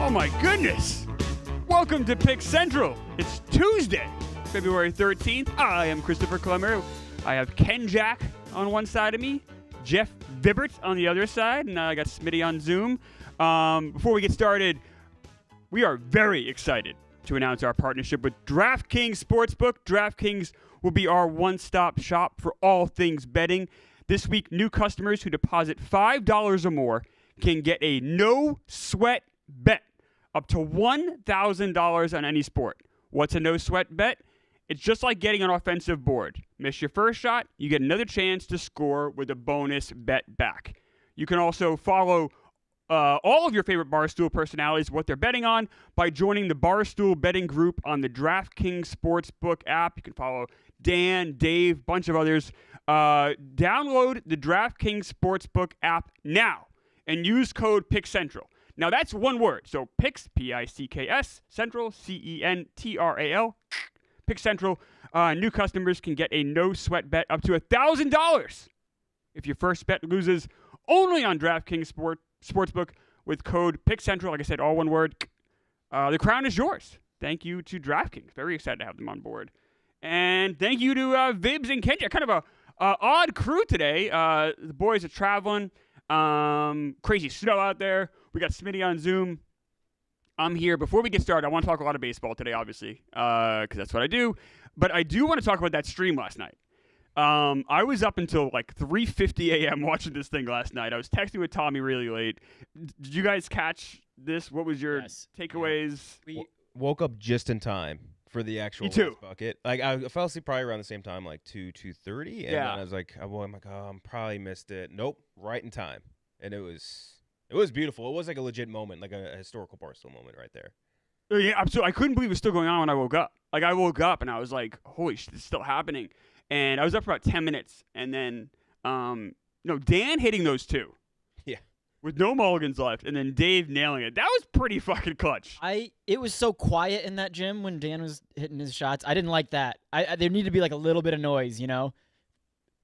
Oh my goodness! Welcome to Pick Central. It's Tuesday, February 13th. I am Christopher Clemmer. I have Ken Jack on one side of me, Jeff Vibbert on the other side, and I got Smitty on Zoom. Before we get started, we are very excited to announce our partnership with DraftKings Sportsbook. DraftKings will be our one-stop shop for all things betting. This week, new customers who deposit $5 or more can get a no-sweat bet up to $1,000 on any sport. What's a no-sweat bet? It's just like getting an offensive board. Miss your first shot, you get another chance to score with a bonus bet back. You can also follow all of your favorite Barstool personalities, what they're betting on, by joining the Barstool betting group on the DraftKings Sportsbook app. You can follow Dan, Dave, bunch of others. Download the DraftKings Sportsbook app now and use code PICKCENTRAL. Now, that's one word. So, PICKS, P-I-C-K-S, Central, C-E-N-T-R-A-L, Pick Central. New customers can get a no-sweat bet up to $1,000 if your first bet loses, only on DraftKings Sportsbook with code PICKCENTRAL. Like I said, all one word. The crown is yours. Thank you to DraftKings. Very excited to have them on board. And thank you to Vibs and Kenya. Kind of a odd crew today. The boys are traveling. Crazy snow out there. We got Smitty on Zoom. I'm here. Before we get started, I want to talk a lot of baseball today, obviously, because that's what I do. But I do want to talk about that stream last night. I was up until like 3:50 a.m. watching this thing last night. I was texting with Tommy really late. Did you guys catch this? What was your takeaways? We woke up just in time for the actual bucket. Like I fell asleep probably around the same time, like 2:30, and then I was like, I'm like, oh, I probably missed it. Nope, right in time, and it was beautiful. It was like a legit moment, like a historical Barstool moment right there. Yeah, absolutely. I couldn't believe it was still going on when I woke up. Like I woke up and I was like, holy shit, it's still happening. And I was up for about 10 minutes, and then, Dan hitting those two. Yeah. With no mulligans left, and then Dave nailing it. That was pretty fucking clutch. It was so quiet in that gym when Dan was hitting his shots. I didn't like that. There needed to be like a little bit of noise, you know?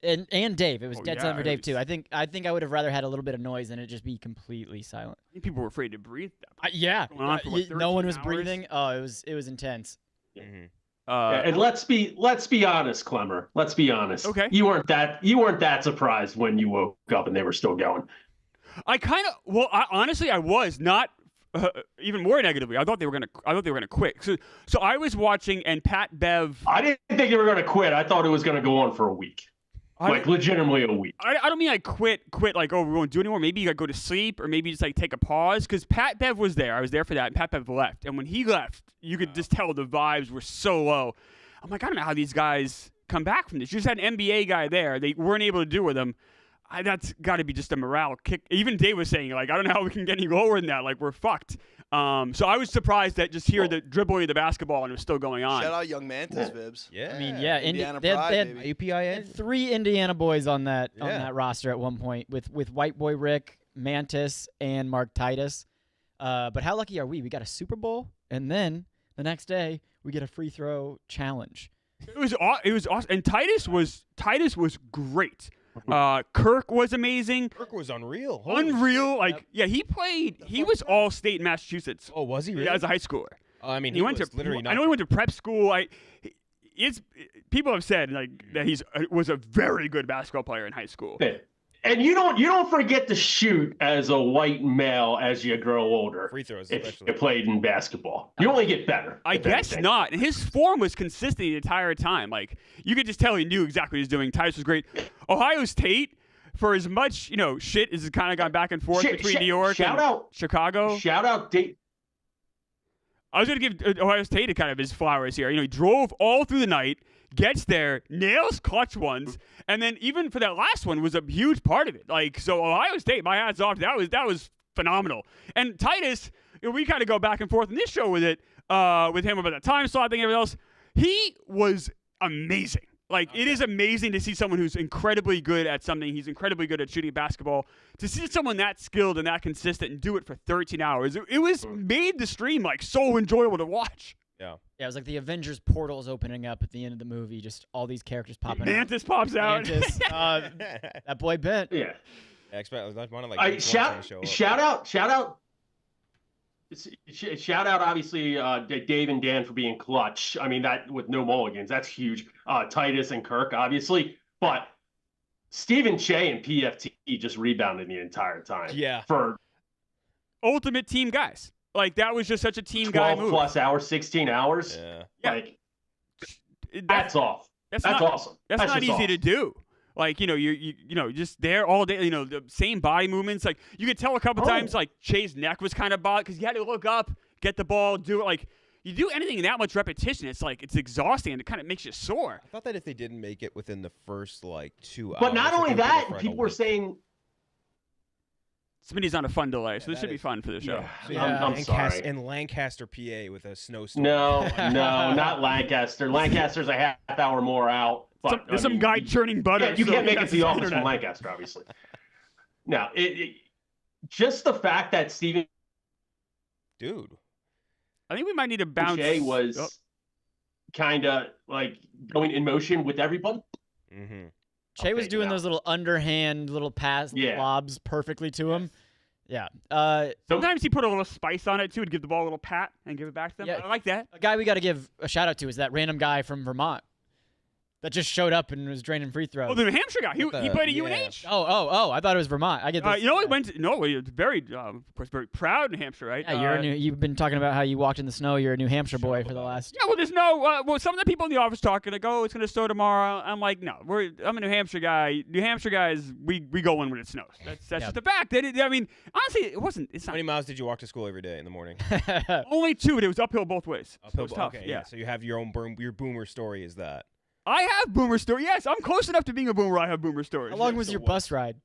And Dave. It was dead silent for Dave, too. I think I would have rather had a little bit of noise than it just be completely silent. I think people were afraid to breathe. Yeah. No one was breathing. Oh, it was intense. Mm-hmm. And let's be honest, Clemmer. Let's be honest. Okay. You weren't that surprised when you woke up and they were still going. Honestly, I was not even more negatively. I thought they were gonna quit. So I was watching, and Pat Bev. I didn't think they were gonna quit. I thought it was gonna go on for a week. Legitimately a week. I don't mean I quit like, oh, we won't do it anymore. Maybe you got to go to sleep, or maybe just like take a pause. Because Pat Bev was there. I was there for that. And Pat Bev left. And when he left, you could just tell the vibes were so low. I'm like, I don't know how these guys come back from this. You just had an NBA guy there. They weren't able to do with him. That's got to be just a morale kick. Even Dave was saying, like, I don't know how we can get any lower than that. Like, we're fucked. So I was surprised that just the dribbling of the basketball and it was still going on. Shout out Young Mantis, Vibs. Yeah. I mean, yeah. Indiana they Pride, had UPIN. 3 Indiana boys on that roster at one point with White Boy Rick, Mantis, and Mark Titus. But how lucky are we? We got a Super Bowl, and then the next day we get a free throw challenge. It was awesome. And Titus was great. Kirk was amazing. Kirk was unreal. He was all state in Massachusetts. Oh, was he really? Yeah, as a high schooler. I mean, he went to literally. I know he went to prep school. People have said that he was a very good basketball player in high school. And you don't forget to shoot as a white male as you grow older. Free throws, if especially. you played in basketball. You only get better. I guess not. And his form was consistent the entire time. Like, you could just tell he knew exactly what he was doing. Titus was great. Ohio State, for as much, shit has kind of gone back and forth between New York and Chicago. Shout out Dave. I was going to give Ohio State a kind of his flowers here. He drove all through the night, gets there, nails clutch ones, and then even for that last one was a huge part of it. Like, so Ohio State, my hats off. That was phenomenal. And Titus, we kind of go back and forth in this show with him about the time slot thing and everything else. He was amazing. Like, it is amazing to see someone who's incredibly good at something. He's incredibly good at shooting basketball. To see someone that skilled and that consistent and do it for 13 hours, it was made the stream, like, so enjoyable to watch. Yeah. Yeah, it was like the Avengers portals opening up at the end of the movie. Just all these characters popping out. Mantis pops out. Mantis, that boy Bent. Yeah. Shout shout out, obviously, Dave and Dan for being clutch. I mean, that with no mulligans, that's huge. Titus and Kirk, obviously. But Stephen Shea and PFT just rebounded the entire time. Yeah. For ultimate team guys. Like, that was just such a team guy move. 12 plus hours, 16 hours. Yeah. Like, that's off. That's awesome. That's not easy to do. Like, you just there all day, the same body movements. Like, you could tell a couple times, like, Shea's neck was kind of bothered because you had to look up, get the ball, do it. Like, you do anything in that much repetition, it's like, it's exhausting and it kind of makes you sore. I thought that if they didn't make it within the first, 2 hours. But not only that, people were saying. Smitty's on a fun delay, so this should be fun for the show. Yeah. I'm sorry. In Lancaster, PA, with a snowstorm. No, not Lancaster. Lancaster's a half hour more out. But, there's some guy churning butter. Yeah, you can't make it to the office from Lancaster, obviously. Now, just the fact that Stephen, dude, I think we might need to bounce. Shea was kind of like going in motion with everybody. Mm-hmm. Shea was doing those little underhand little lobs perfectly to him. Yeah. Sometimes he put a little spice on it too, to give the ball a little pat and give it back to them. Yeah, I like that. A guy we got to give a shout out to is that random guy from Vermont that just showed up and was draining free throws. Oh, the New Hampshire guy. He played at UNH. Oh! I thought it was Vermont. I get this. He went. He was very, of course, very proud New Hampshire, right? Yeah, you've been talking about how you walked in the snow. You're a New Hampshire boy for the last. Yeah, well, there's no. Well, some of the people in the office talking like, "Oh, it's gonna snow tomorrow." I'm like, no, I'm a New Hampshire guy. New Hampshire guys, we go in when it snows. That's just a fact. I mean, honestly, it wasn't. It's not. How many miles did you walk to school every day in the morning? Only 2, but it was uphill both ways. Uphill, so it was tough. Okay, yeah. So you have your boomer story. Is that? I have boomer story. Yes, I'm close enough to being a boomer. I have boomer stories. How long was your bus ride?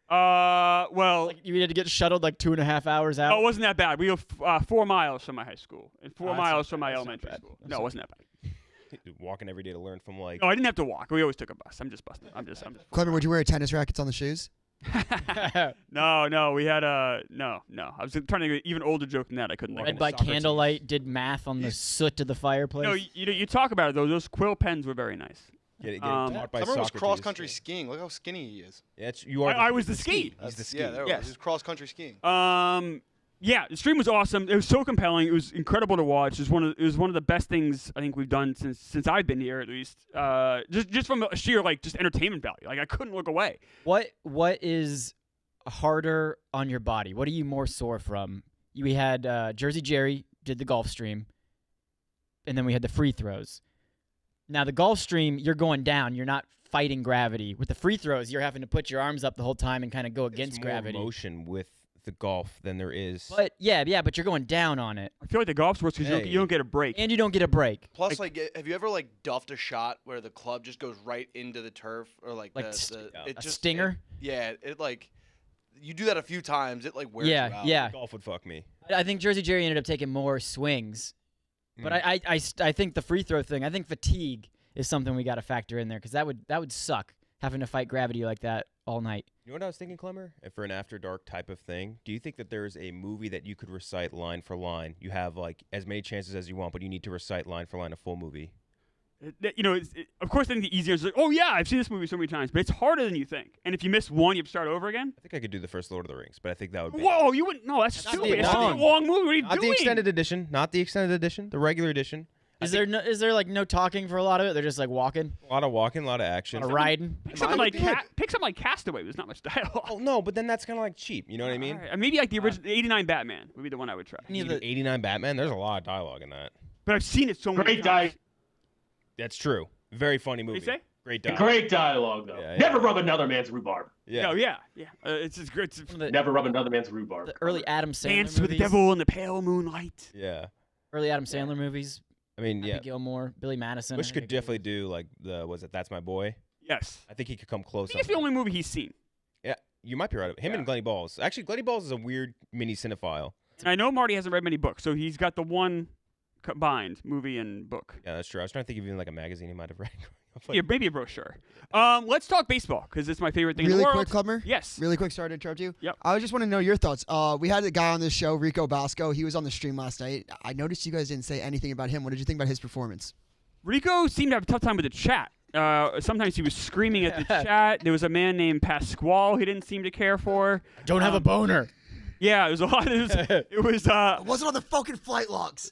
Well, you had to get shuttled 2.5 hours out. Oh, it wasn't that bad. We were 4 miles from my high school and 4 miles from my elementary school. No, it wasn't that bad. Walking every day to learn from No, I didn't have to walk. We always took a bus. I'm just busting. I'm just. Clever, would you wear tennis rackets on the shoes? No, we had no. I was trying to get an even older joke than that. I couldn't. Read by candlelight, did math on the soot of the fireplace. No, you talk about it though. Those quill pens were very nice. Getting taught by Socrates. Was cross-country skiing. Look how skinny he is. Yeah, you are. I was the ski. He's the ski. Yeah, there was. He was cross-country skiing. Yeah, the stream was awesome. It was so compelling. It was incredible to watch. It was one of the best things I think we've done since I've been here, at least. Just from a sheer just entertainment value. Like, I couldn't look away. What is harder on your body? What are you more sore from? We had Jersey Jerry did the golf stream, and then we had the free throws. Now the golf stream, you're going down. You're not fighting gravity. With the free throws, you're having to put your arms up the whole time and kind of go against gravity. More motion with the golf than there is. But but you're going down on it. I feel like the golf's worse because you don't get a break. And you don't get a break. Plus, have you ever duffed a shot where the club just goes right into the turf or a stinger? You do that a few times, it wears you out. Yeah. Golf would fuck me. I think Jersey Jerry ended up taking more swings. But I think the free throw thing, I think fatigue is something we got to factor in there because that would suck having to fight gravity like that all night. You know what I was thinking, Clemmer? For an After Dark type of thing, do you think that there's a movie that you could recite line for line? You have as many chances as you want, but you need to recite line for line a full movie. Of course, I think the easier is oh yeah, I've seen this movie so many times, but it's harder than you think. And if you miss one, you have to start over again. I think I could do the first Lord of the Rings, but I think that would be. Whoa, you wouldn't? No, that's stupid. It's a long movie. What are you doing? Not the extended edition. Not the extended edition. The regular edition. Is there no talking for a lot of it? They're just walking. A lot of walking, a lot of action. A lot of riding. Pick something like Castaway. There's not much dialogue. Oh no, but then that's kind of cheap. You know what I mean? Right. Maybe the original '89 Batman would be the one I would try. '89 Batman. There's a lot of dialogue in that. But I've seen it so many times. That's true. Very funny movie. What do you say? Great dialogue. Great dialogue, though. Yeah. Never rub another man's rhubarb. Yeah. Oh, yeah. It's just great. Never rub another man's rhubarb. The early Adam Sandler Dance movies. with the Devil in the Pale Moonlight. Yeah. Early Adam Sandler movies. I mean, Happy Gilmore, Billy Madison. Bush could definitely do That's My Boy? Yes. I think he could come close. I think it's the only movie he's seen. Yeah, you might be right. Him and Glenny Balls. Actually, Glenny Balls is a weird mini cinephile. And I know Marty hasn't read many books, so he's got the one combined movie and book. Yeah, that's true. I was trying to think of even a magazine he might have read. Yeah, maybe a brochure. Let's talk baseball because it's my favorite thing in the world. Really quick, Clubmer? Yes. Really quick, sorry to interrupt you. Yep. I just want to know your thoughts. We had a guy on this show, Rico Bosco. He was on the stream last night. I noticed you guys didn't say anything about him. What did you think about his performance? Rico seemed to have a tough time with the chat. Sometimes he was screaming at the chat. There was a man named Pasquale he didn't seem to care for. Don't have a boner. Yeah, it was a lot. It was. It wasn't on the fucking flight logs.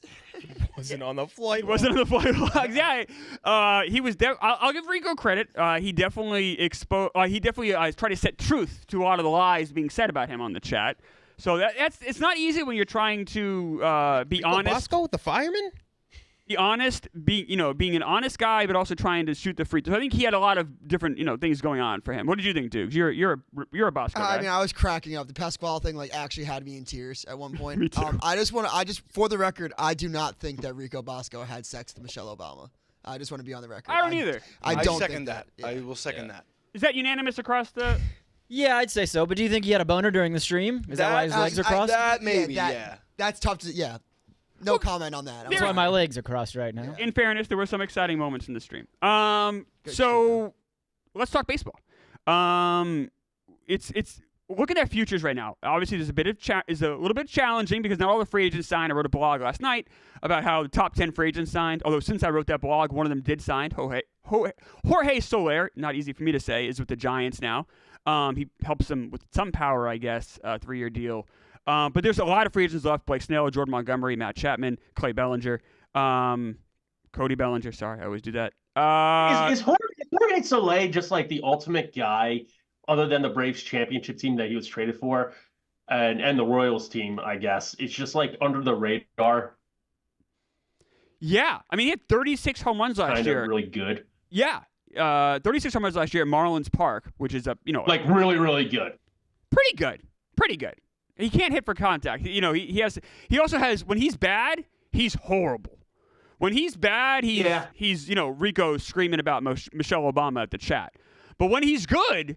Wasn't on the flight. He wasn't on the flight logs. Yeah, he was. I'll give Rico credit. He definitely He definitely tried to set truth to a lot of the lies being said about him on the chat. So it's not easy when you're trying to be Rico honest. Bosco with the fireman. Be honest, being an honest guy, but also trying to shoot the free throw. I think he had a lot of different things going on for him. What did you think, Dukes? You're a Bosco guy. I mean, I was cracking up. The Pasquale thing actually had me in tears at one point. Me too. I just for the record, I do not think that Rico Bosco had sex with Michelle Obama. I just want to be on the record. I don't either. I don't second think that. Yeah. I will second that. Is that unanimous across the? Yeah, I'd say so. But do you think he had a boner during the stream? Is that why his legs are crossed? That maybe, yeah. That's tough to. Yeah. No comment on that. That's why my legs are crossed right now. In fairness, there were some exciting moments in the stream. So let's talk baseball. It's looking at futures right now. Obviously, there's a little bit challenging because not all the free agents signed. I wrote a blog last night about how the top 10 free agents signed. Although since I wrote that blog, one of them did sign. Jorge Soler, not easy for me to say, is with the Giants now. He helps them with some power, I guess. 3-year deal. But there's a lot of free agents left: Blake Snell, Jordan Montgomery, Matt Chapman, Clay Bellinger, Cody Bellinger. Sorry, I always do that. Is Jorge Soler just like the ultimate guy, other than the Braves championship team that he was traded for, and the Royals team? I guess it's just like under the radar. Yeah, I mean he had 36 home runs last year. Really good. Yeah, 36 home runs last year at Marlins Park, which is like really, really good. Pretty good. He can't hit for contact. He also has, when he's bad, he's horrible. When he's bad, he's Rico screaming about Michelle Obama at the chat. But when he's good,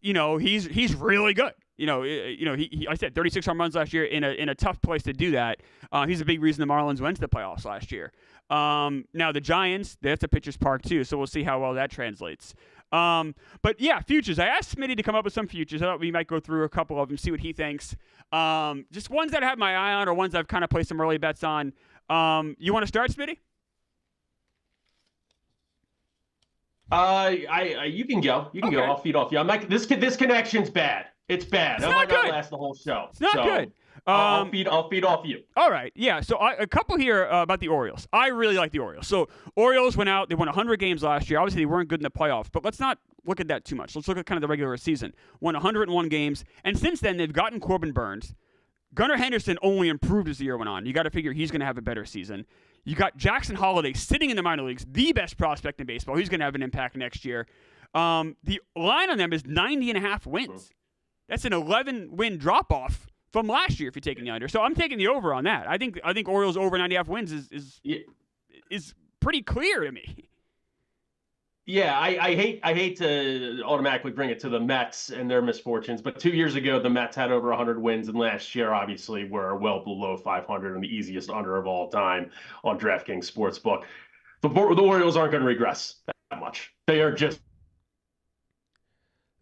he's really good. I said 36 home runs last year in a tough place to do that. He's a big reason the Marlins went to the playoffs last year. Now the Giants, that's a pitcher's park too, so we'll see how well that translates. But yeah, futures. I asked Smitty to come up with some futures. I thought we might go through a couple of them, see what he thinks. Just ones that I have my eye on, or ones I've kind of placed some early bets on. You want to start, Smitty? You can go. You can go. I'll feed off you. I'm like, this connection's bad. It's bad. I might not last the whole show. It's not good. I'll feed off you. All right. Yeah. So a couple here about the Orioles. I really like the Orioles. So Orioles went out. They won 100 games last year. Obviously, they weren't good in the playoffs, but let's not look at that too much. Let's look at kind of the regular season. Won 101 games, and since then they've gotten Corbin Burns. Gunnar Henderson only improved as the year went on. You got to figure he's going to have a better season. You got Jackson Holliday sitting in the minor leagues, the best prospect in baseball. He's going to have an impact next year. The line on them is 90.5 wins. That's an 11-win drop-off from last year if you're taking the under. So I'm taking the over on that. I think Orioles over 90.5 wins is pretty clear to me. Yeah, I hate to automatically bring it to the Mets and their misfortunes, but 2 years ago the Mets had over 100 wins, and last year obviously were well below 500 and the easiest under of all time on DraftKings Sportsbook. The Orioles aren't going to regress that much. They are just.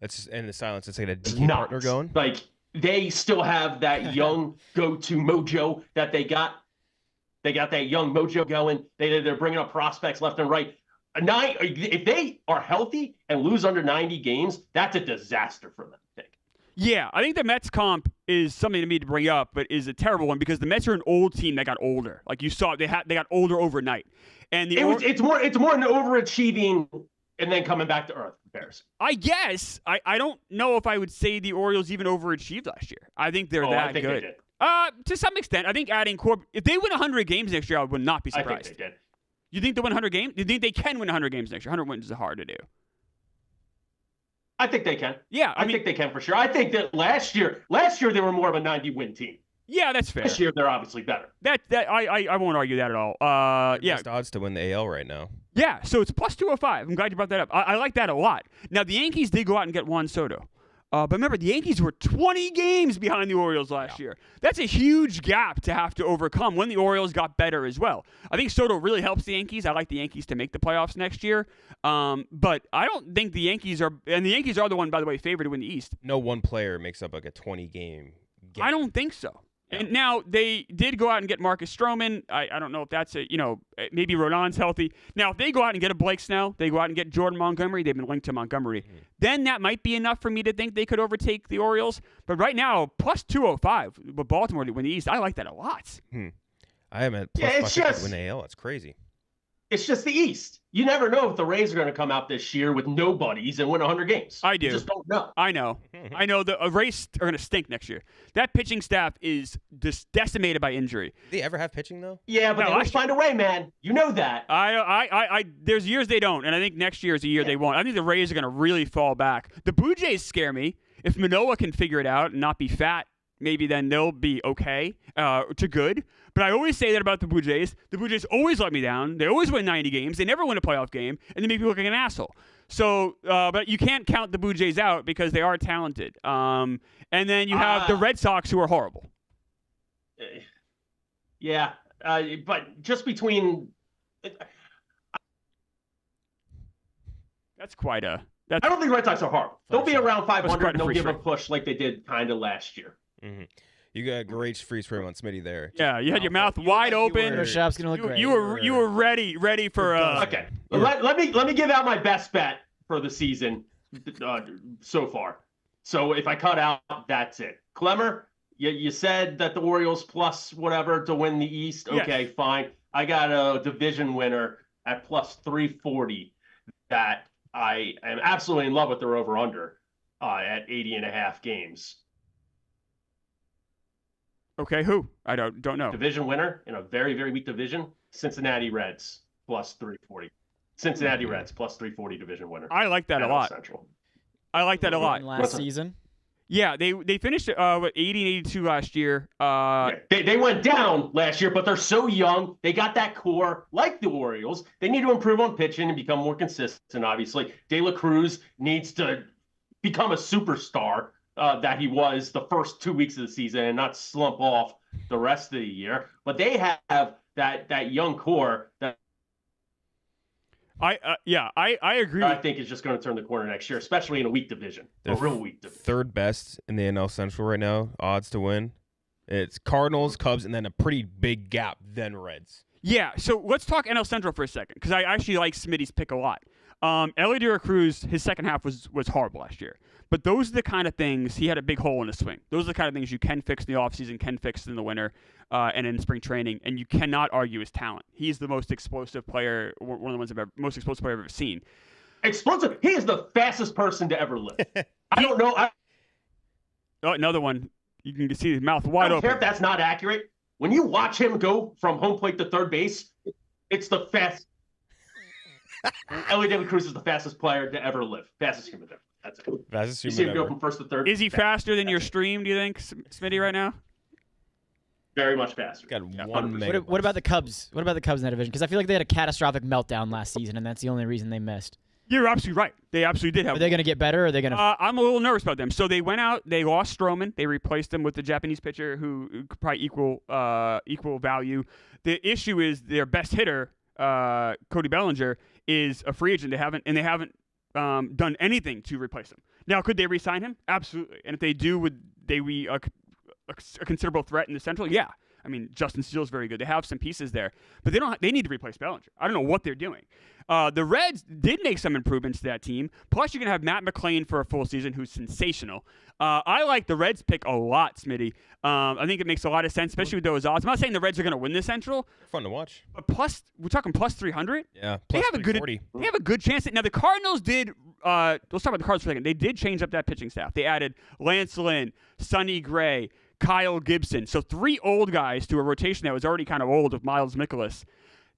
That's in the silence. It's like a DK partner going. Like they still have that young go-to mojo that they got. They got that young mojo going. They're bringing up prospects left and right. If they are healthy and lose under 90 games, that's a disaster for them, I think. Yeah, I think the Mets comp is something to me to bring up, but is a terrible one because the Mets are an old team that got older. Like you saw, they got older overnight, and it's more an overachieving and then coming back to earth comparison. I guess I don't know if I would say the Orioles even overachieved last year. I think they're that good. They did. To some extent, I think adding Corbin, if they win 100 games next year, I would not be surprised. I think they did. You think they win 100 games? You think they can win 100 games next year? 100 wins is hard to do. I think they can. Yeah, I think they can for sure. I think that last year they were more of a 90-win team. Yeah, that's fair. This year they're obviously better. I won't argue that at all. Best odds to win the AL right now. Yeah, so it's plus 205. I'm glad you brought that up. I like that a lot. Now the Yankees did go out and get Juan Soto. But remember, the Yankees were 20 games behind the Orioles last year. That's a huge gap to have to overcome when the Orioles got better as well. I think Soto really helps the Yankees. I like the Yankees to make the playoffs next year. But I don't think the Yankees are – and the Yankees are the one, by the way, favored to win the East. No one player makes up like a 20-game gap. I don't think so. And now they did go out and get Marcus Stroman. I don't know if that's maybe Rodon's healthy. Now, if they go out and get a Blake Snell, they go out and get Jordan Montgomery, they've been linked to Montgomery, then that might be enough for me to think they could overtake the Orioles. But right now, plus 205 with Baltimore to win the East, I like that a lot. I am at plus 550 to win the AL. That's crazy. It's just the East. You never know if the Rays are going to come out this year with nobodies and win 100 games. I do. You just don't know. I know. The Rays are going to stink next year. That pitching staff is just decimated by injury. Do they ever have pitching, though? Yeah, but they always find a way, man. You know that. There's years they don't, and I think next year is a year they won't. I think the Rays are going to really fall back. The Blue Jays scare me. If Manoah can figure it out and not be fat, maybe then they'll be okay to good. But I always say that about the Blue Jays. The Blue Jays always let me down. They always win 90 games. They never win a playoff game, and they make me look like an asshole. So, but you can't count the Blue Jays out because they are talented. And then you have the Red Sox, who are horrible. Yeah, but just between... That's quite a... I don't think Red Sox are horrible. They'll be around 500 and they'll give frame. a push like they did kind of last year. You got a great freeze frame on Smitty there. Yeah, you had your mouth wide open. Your shop's gonna look great. You were ready for. Okay, let me give out my best bet for the season so far. So if I cut out, that's it. Clemmer, you said that the Orioles plus whatever to win the East. Okay, yes. Fine. I got a division winner at plus 340 that I am absolutely in love with their over-under at 80.5 games. Okay, who? I don't know. Division winner in a very, very weak division, Cincinnati Reds plus 340. Cincinnati Reds plus 340 division winner. I like that a lot. Central. I like that a lot. Last season. Yeah, they finished 80 and 82 last year. They went down last year, but they're so young. They got that core, like the Orioles. They need to improve on pitching and become more consistent, obviously. De La Cruz needs to become a superstar that he was the first 2 weeks of the season and not slump off the rest of the year. But they have that young core that I agree. I think is just going to turn the corner next year, especially in a weak division, a real weak division. Third best in the NL Central right now, odds to win. It's Cardinals, Cubs, and then a pretty big gap, then Reds. Yeah, so let's talk NL Central for a second because I actually like Smitty's pick a lot. Ellie De La Cruz, his second half was horrible last year. But those are the kind of things, he had a big hole in his swing. Those are the kind of things you can fix in the offseason, can fix in the winter, and in spring training, and you cannot argue his talent. He's the most explosive player, one of the ones most explosive player I've ever seen. Explosive? He is the fastest person to ever live. I don't know. Another one. You can see his mouth wide open. I don't care if that's not accurate. When you watch him go from home plate to third base, it's the fastest. Ellie De La Cruz is the fastest player to ever live. Fastest human ever. That's it. Fastest you human see him ever. go from first to third. Is he faster than your stream, do you think, Smitty, right now? Very much faster. Got 1 mega. What about the Cubs? What about the Cubs in that division? Because I feel like they had a catastrophic meltdown last season, and that's the only reason they missed. You're absolutely right. They absolutely did have. Are they going to get better? Or are they going to? I'm a little nervous about them. So they went out. They lost Stroman. They replaced him with the Japanese pitcher who could probably equal value. The issue is their best hitter, Cody Bellinger, is a free agent. They haven't done anything to replace him. Now, could they re-sign him? Absolutely. And if they do, would they be a considerable threat in the Central? Yeah. I mean, Justin Steele's very good. They have some pieces there, but they need to replace Bellinger. I don't know what they're doing. The Reds did make some improvements to that team. Plus, you're going to have Matt McClain for a full season, who's sensational. I like the Reds pick a lot, Smitty. I think it makes a lot of sense, especially with those odds. I'm not saying the Reds are going to win the Central. Fun to watch. But we're talking plus 300. Yeah, they plus have a good. 340. They have a good chance. Now the Cardinals did. Let's talk about the Cardinals for a second. They did change up that pitching staff. They added Lance Lynn, Sonny Gray, Kyle Gibson. So 3 old guys to a rotation that was already kind of old with Miles Mikolas.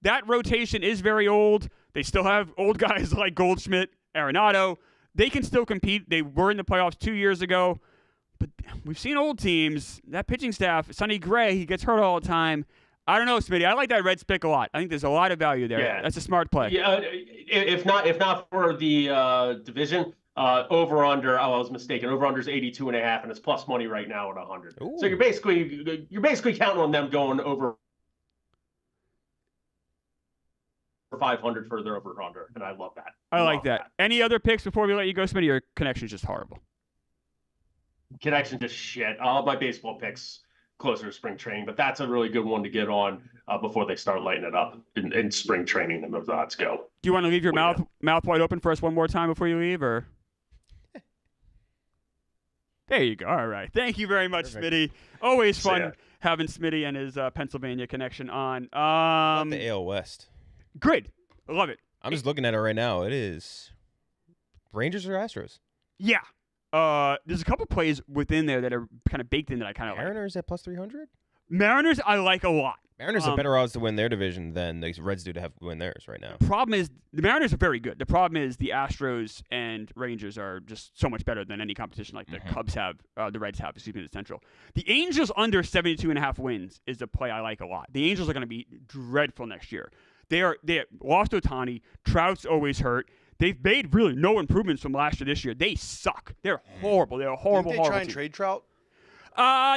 That rotation is very old. They still have old guys like Goldschmidt, Arenado. They can still compete. They were in the playoffs 2 years ago. But we've seen old teams. That pitching staff, Sonny Gray, he gets hurt all the time. I don't know, Smitty. I like that Reds pick a lot. I think there's a lot of value there. Yeah. That's a smart play. Yeah, if not for the division, over under. Oh, I was mistaken. Over under is 82.5, and it's plus money right now at 100. Ooh. So you're basically counting on them going over 500 for their over under, and I love that. I like that. Any other picks before we let you go, Smitty? Your connection's just horrible. Connection just shit. All my baseball picks closer to spring training. But that's a really good one to get on before they start lighting it up in spring training and those odds go. Do you want to leave your mouth wide open for us one more time before you leave, or? There you go. All right. Thank you very much, Smitty. Always fun having Smitty and his Pennsylvania connection on. The AL West. Good. I love it. I'm just looking at it right now. It is Rangers or Astros? Yeah. There's a couple plays within there that are kind of baked in that I kind of like. Mariners at plus 300? Mariners I like a lot. Mariners have better odds to win their division than the Reds do to win theirs right now. The problem is the Mariners are very good. The problem is the Astros and Rangers are just so much better than any competition like the Cubs have, the Reds have, excuse me, the Central. The Angels under 72.5 wins is a play I like a lot. The Angels are going to be dreadful next year. They lost Ohtani. Trout's always hurt. They've made really no improvements from last year this year. They suck. They're horrible. They're a horrible, Didn't they try horrible and team. trade Trout?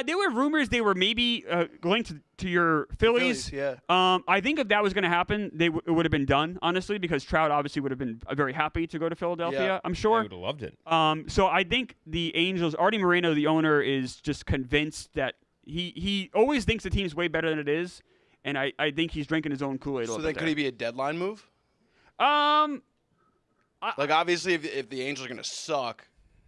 There were rumors they were maybe linked to your Phillies. Yeah. I think if that was going to happen, it would have been done, honestly, because Trout obviously would have been very happy to go to Philadelphia, Yeah. I'm sure. I would have loved it. So I think the Angels, Artie Moreno, the owner, is just convinced that he always thinks the team's way better than it is, and I think he's drinking his own Kool-Aid. So then could he be a deadline move? Like obviously, if the Angels are going to suck,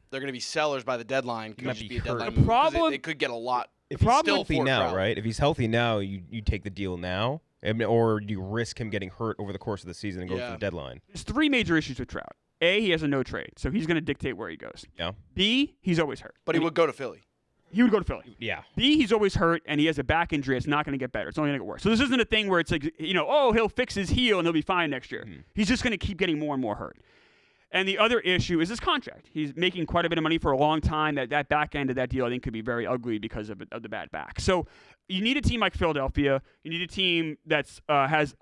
they're going to be sellers by the deadline. Could might just be be a hurt. deadline The move. 'Cause problem- they could get a lot. If he's problem- healthy now, right? If he's healthy now, you take the deal now, or you risk him getting hurt over the course of the season and go for the deadline. There's three major issues with Trout. A, he has a no trade, so he's going to dictate where he goes. Yeah. B, he's always hurt. But he would go to Philly. He would go to Philly. Yeah. B, he's always hurt, and he has a back injury. It's not going to get better. It's only going to get worse. So this isn't a thing where it's like, he'll fix his heel and he'll be fine next year. He's just going to keep getting more and more hurt. And the other issue is his contract. He's making quite a bit of money for a long time. That back end of that deal, I think, could be very ugly because of the bad back. So you need a team like Philadelphia. You need a team that's has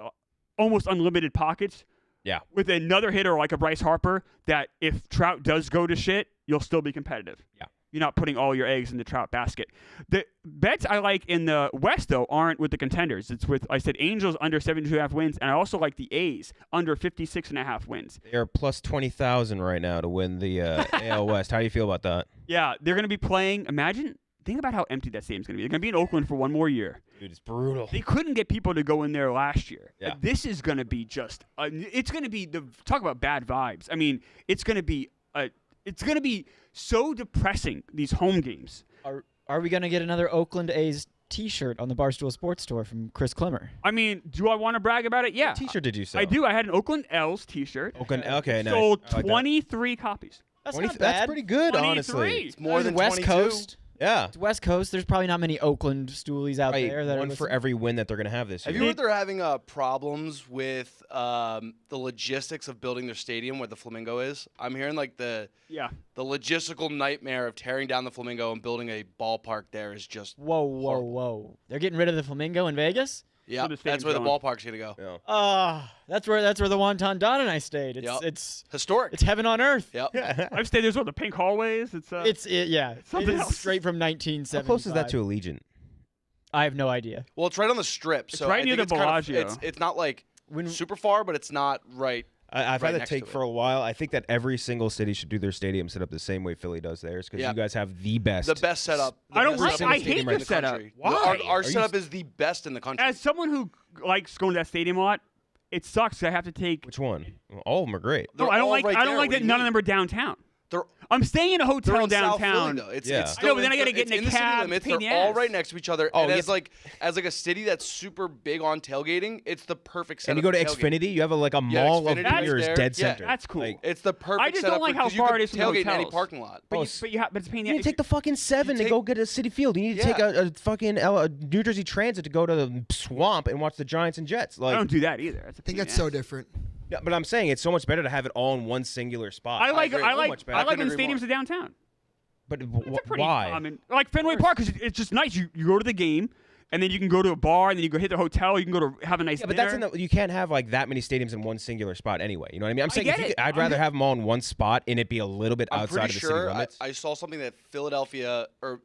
almost unlimited pockets. Yeah. With another hitter like a Bryce Harper, that if Trout does go to shit, you'll still be competitive. Yeah. You're not putting all your eggs in the Trout basket. The bets I like in the West, though, aren't with the contenders. It's with, I said, Angels under 72.5 wins, and I also like the A's under 56.5 wins. They're plus 20,000 right now to win the AL West. How do you feel about that? Yeah, they're going to be playing. Think about how empty that stadium's going to be. They're going to be in Oakland for one more year. Dude, it's brutal. They couldn't get people to go in there last year. Yeah. This is going to be just. It's going to be talk about bad vibes. I mean, it's going to be so depressing, these home games. Are we going to get another Oakland A's T-shirt on the Barstool Sports store from Chris Clemmer? I mean, do I want to brag about it? Yeah. What T-shirt did you sell? I do. I had an Oakland L's T-shirt. Oakland. Okay, nice. Sold I like that. 23 copies. That's 20 not bad. That's pretty good, 23. honestly. It's more than West 22. Coast. Yeah. It's West Coast. There's probably not many Oakland stoolies out Right, there that one are for listening. every win that they're going to have this year. Have you heard they're having problems with the logistics of building their stadium where the Flamingo is? I'm hearing like the logistical nightmare of tearing down the Flamingo and building a ballpark there is just Whoa. They're getting rid of the Flamingo in Vegas? yeah. the That's where the stadium's ballpark's gonna go. Yeah. That's where the Wonton Don and I stayed. It's Historic. it's heaven on earth. Yep. I've stayed there. The pink hallways. It's something It is else. straight from 1975. How close is that to Allegiant? I have no idea. Well, it's right on the strip, so right I near think the it's kind of- Bellagio. it's not like When super far, but it's not right. I've right had that next take to for a while. I think that every single city should do their stadium set up the same way Philly does theirs because Yeah. you guys have the best. The best setup. the I don't best like- setup in I the hate stadium in the the setup. country. Why? Our Are you setup is the best in the country. As someone who likes going to that stadium a lot, it sucks. I have to take. Which one? All of them are great. No, They're I don't all like. right I don't there. like What that do you none of mean? them are downtown. They're I'm staying in a They're hotel in South downtown. Philly, though. It's, Yeah. it's I still know, but then I gotta it's get in a the city cab, limits. pain in They're the all ass. right next to each other. Oh, and you as a city that's super big on tailgating, it's the perfect setup. And you go to for tailgating. Xfinity, you have a mall of Xfinity's beers there. dead Yeah, center. That's cool. Like, It's the perfect I just setup don't like for, how 'cause you far could it is from tailgate in any hotels. parking lot. But it's a pain in the you ass. take the fucking 7 to take- go get a City Field. You need to take a fucking New Jersey Transit to go to the swamp and watch the Giants and Jets. I Like, don't do that either. That's a I think pain in that's the so ass. different. yeah, but I'm saying it's so much better to have it all in one singular spot. I like. agree. I So like. much better. I I like when couldn't agree stadiums more. are downtown. But It's a pretty why? common, like Fenway Park, because it's just nice. You go to the game, and then you can go to a bar, and then you go hit the hotel. You can go to have a nice Yeah, but dinner. that's you can't have like that many stadiums in one singular spot anyway. You know what I mean? I'm saying get it. I'd rather have them all in one spot and it be a little bit I'm outside pretty of the sure city limits. I saw something that Philadelphia or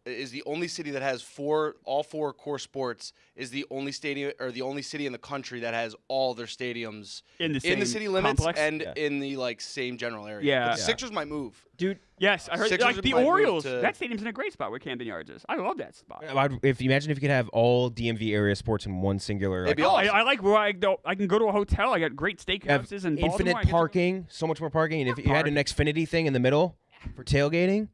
is the only city that has all four core sports. Is the only stadium or the only city in the country that has all their stadiums in the city limits complex? and in the same general area. Yeah. But the Sixers might move. Dude, yes, I heard Sixers the might move Orioles. to- That stadium's in a great spot where Camden Yards is. I love that spot. If you could have all DMV area sports in one singular. It'd be Oh, awesome. I like where I go. I can go to a hotel. I got great steakhouses and infinite parking, so much more parking, and if you had an Xfinity thing in the middle for tailgating.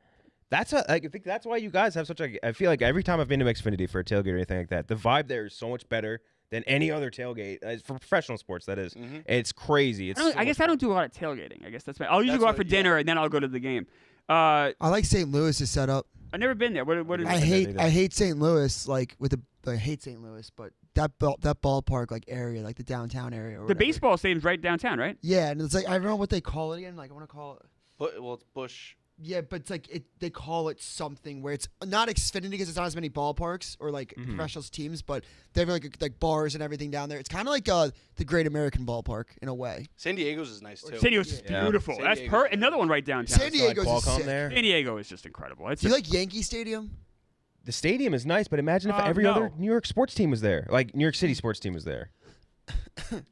I think that's why you guys have such a. I feel like every time I've been to Xfinity for a tailgate or anything like that, the vibe there is so much better than any other tailgate for professional sports. That is, it's crazy. It's I guess I don't do a lot of tailgating. I guess that's. I'll usually go out for dinner and then I'll go to the game. I like St. Louis' setup. I've never been there. What is I hate St. Louis. I hate St. Louis, but that ballpark area, the downtown area. Or the whatever. baseball stadium's right downtown, right? Yeah, and it's I don't know what they call it again. I want to call it. Well, it's Bush. Yeah, but it's they call it something where it's not Xfinity because it's not as many ballparks or professional teams, but they have like bars and everything down there. It's kind of like the Great American Ballpark in a way. San Diego's is nice too. San Diego's is beautiful. San That's Diego's another one right downtown. San Diego's is sick. there. San Diego is just incredible. Do you like Yankee Stadium? The stadium is nice, but imagine if every other New York sports team was there, like New York City sports team was there.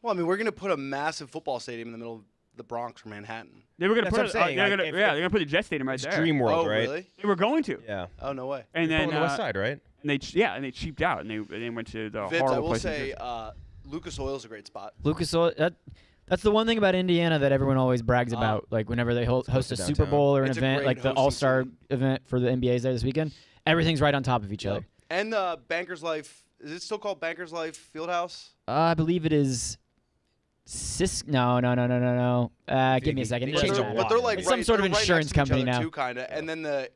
Well, I mean, we're gonna put a massive football stadium in the middle of the Bronx or Manhattan. They were going to That's put what I'm saying. they're going to put the Jet Stadium right there. Dream World, Oh, right? really? They were going to. Yeah. Oh, no way. And then on the west side, right? And they cheaped out and they went to the Vids, horrible I will place. say, Lucas Oil's a great spot. Lucas Oil. That's the one thing about Indiana that everyone always brags about. Like whenever they host a Super downtown. Bowl or an It's a event, great like the hosting All-Star city. event for the NBA's there this weekend, everything's right on top of each other. And Bankers Life. Is it still called Bankers Life Fieldhouse? I believe it is. No. Give me a second. It They changed doesn't a matter. But they're like It's some right- sort of they're right insurance next to each company other now. too, kinda. And then the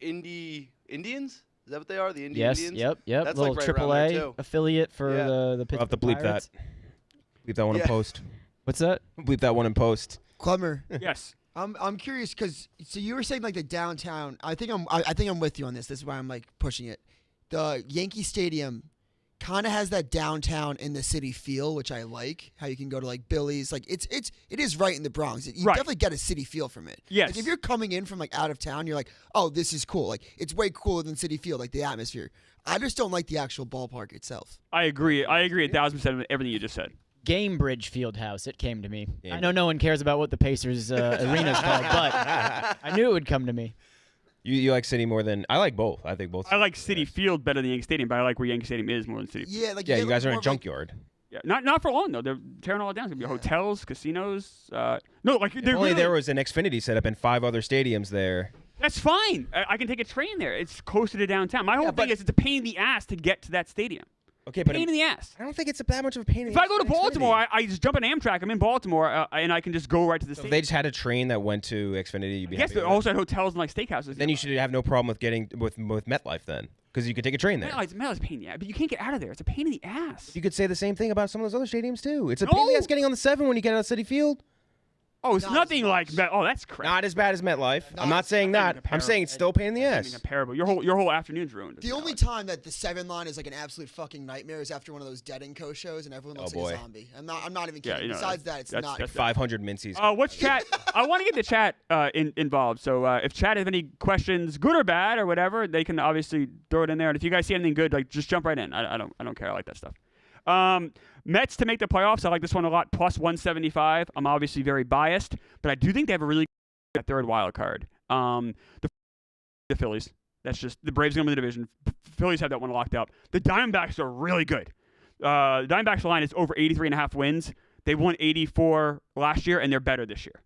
Indians. Is that what they are? The Yes. Indians. Yep. That's Little like right around there, AAA too. affiliate for Yeah. the We'll have Pittsburgh to bleep Pirates. that. Bleep that one in Yeah. post. What's that? Bleep that one in post. Clemmer. Yes. I'm curious because you were saying the downtown. I think I'm with you on this. This is why I'm pushing it. The Yankee Stadium kind of has that downtown in the city feel, which I like. How you can go to Billy's, it is right in the Bronx. You Right. definitely get a city feel from it. Yes. If you're coming in from out of town, you're like, oh, this is cool. It's way cooler than City Field, the atmosphere. I just don't like the actual ballpark itself. I agree 1,000% with everything you just said. Gamebridge Fieldhouse. It came to me. Gamebridge. I know no one cares about what the Pacers arena is called, but I knew it would come to me. You like City more than I like both. I think both. I like City Field better than Yankee Stadium, but I like where Yankee Stadium is more than City Field. Yeah, Yeah, you guys are in a more of, junkyard. Yeah, not for long though. They're tearing all it down. It's gonna be hotels, casinos. No, they're If only really, there was an Xfinity set up and 5 other stadiums there. That's fine. I can take a train there. It's closer to downtown. My whole thing but- is it's a pain in the ass to get to that stadium. Okay, but Pain in the ass. I don't think it's that much of a pain in If the I go to Xfinity. Baltimore, I just jump an Amtrak. I'm in Baltimore, and I can just go right to the So if stadium. they just had a train that went to Xfinity, you'd be Yes, happy they with it. also had hotels and steakhouses. Then you should have no problem with getting with MetLife then, because you could take a train there. MetLife's a pain in the ass, but you can't get out of there. It's a pain in the ass. You could say the same thing about some of those other stadiums too. It's a pain in the No. ass getting on the 7 when you get out of City Field. Oh, it's Not nothing as like much. that. Oh, that's crap. Not as bad as MetLife. Not I'm not as- saying not that. even I'm saying it's still a pain in the Not ass. even comparable. Your whole afternoon's ruined. The only time that the 7 line is an absolute fucking nightmare is after one of those Dead & Co shows and everyone looks Oh, like boy. a zombie. I'm not even Yeah, kidding. you know, Besides that, it's that's- not. 500 Mincy's. What's chat? I want to get the chat involved. So if chat has any questions, good or bad or whatever, they can obviously throw it in there. And if you guys see anything good, just jump right in. I don't care. I like that stuff. Mets to make the playoffs. I like this one a lot. Plus 175. I'm obviously very biased, but I do think they have a really good third wild card. The Phillies. That's just the Braves gonna win the division. Phillies have that one locked up. The Diamondbacks are really good. The Diamondbacks line is over 83.5 wins. They won 84 last year, and they're better this year.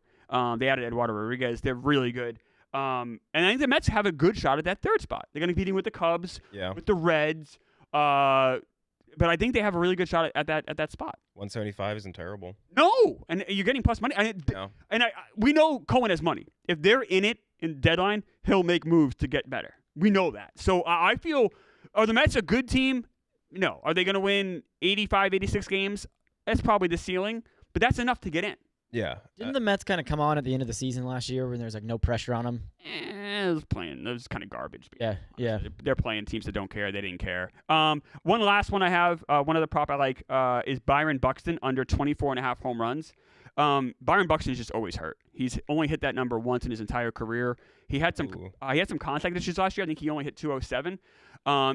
They added Eduardo Rodriguez. They're really good. And I think the Mets have a good shot at that third spot. They're going to be competing with the Cubs, Yeah. with the Reds. But I think they have a really good shot at that spot. 175 isn't terrible. No, and you're getting plus money. No. And we know Cohen has money. If they're in it in deadline, he'll make moves to get better. We know that. So I feel, are the Mets a good team? No. Are they going to win 85, 86 games? That's probably the ceiling, but that's enough to get in. Yeah. Didn't the Mets kind of come on at the end of the season last year when there was no pressure on them? It was kind of garbage. Yeah. They're playing teams that don't care. They didn't care. One last one I have, one other prop I like is Byron Buxton under 24.5 home runs. Byron Buxton's just always hurt. He's only hit that number once in his entire career. He had some contact issues last year. I think he only hit 207.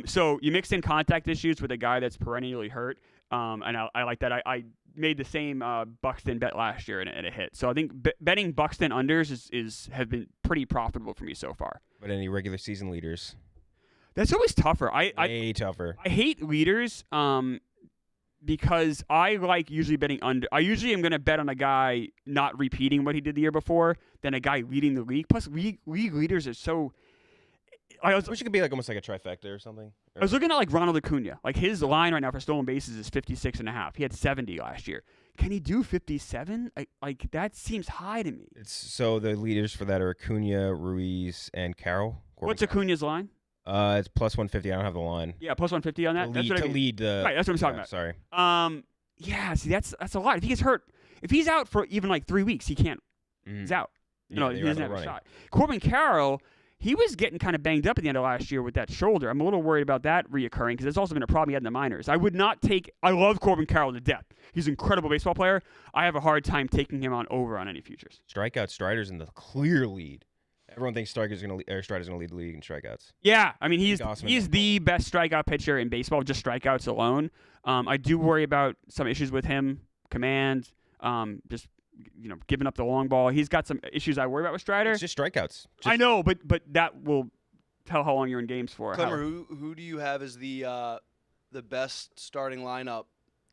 So you mix in contact issues with a guy that's perennially hurt, and I like that. I made the same Buxton bet last year, and it hit. So I think betting Buxton unders have been pretty profitable for me so far. But any regular season leaders? That's always tougher. Way tougher. I hate leaders because I like usually betting under. I usually am going to bet on a guy not repeating what he did the year before than a guy leading the league. Plus, league leaders are so. I wish it could be like almost like a trifecta or something. I was looking at like Ronald Acuna. Like his line right now for stolen bases is 56.5. He had 70 last year. Can he do 57? Like that seems high to me. So the leaders for that are Acuna, Ruiz, and Carroll. What's Acuna's line? It's plus 150. I don't have the line. Yeah, plus 150 on that. That's what I mean. Lead the. Right, that's what I'm talking about. Sorry. Yeah. See, that's a lot. If he gets hurt, if he's out for even like 3 weeks, he can't. He's out. He doesn't have a shot. Corbin Carroll. He was getting kind of banged up at the end of last year with that shoulder. I'm a little worried about that reoccurring because it's also been a problem he had in the minors. I love Corbin Carroll to death. He's an incredible baseball player. I have a hard time taking him over on any futures. Strikeout, Strider's in the clear lead. Everyone thinks Strider's going to lead the league in strikeouts. Yeah, I mean he's the best strikeout pitcher in baseball, just strikeouts alone. I do worry about some issues with him, command, just giving up the long ball. He's got some issues I worry about with Strider. It's just strikeouts. I know, but that will tell how long you're in games for. Clemmer, who do you have as the best starting lineup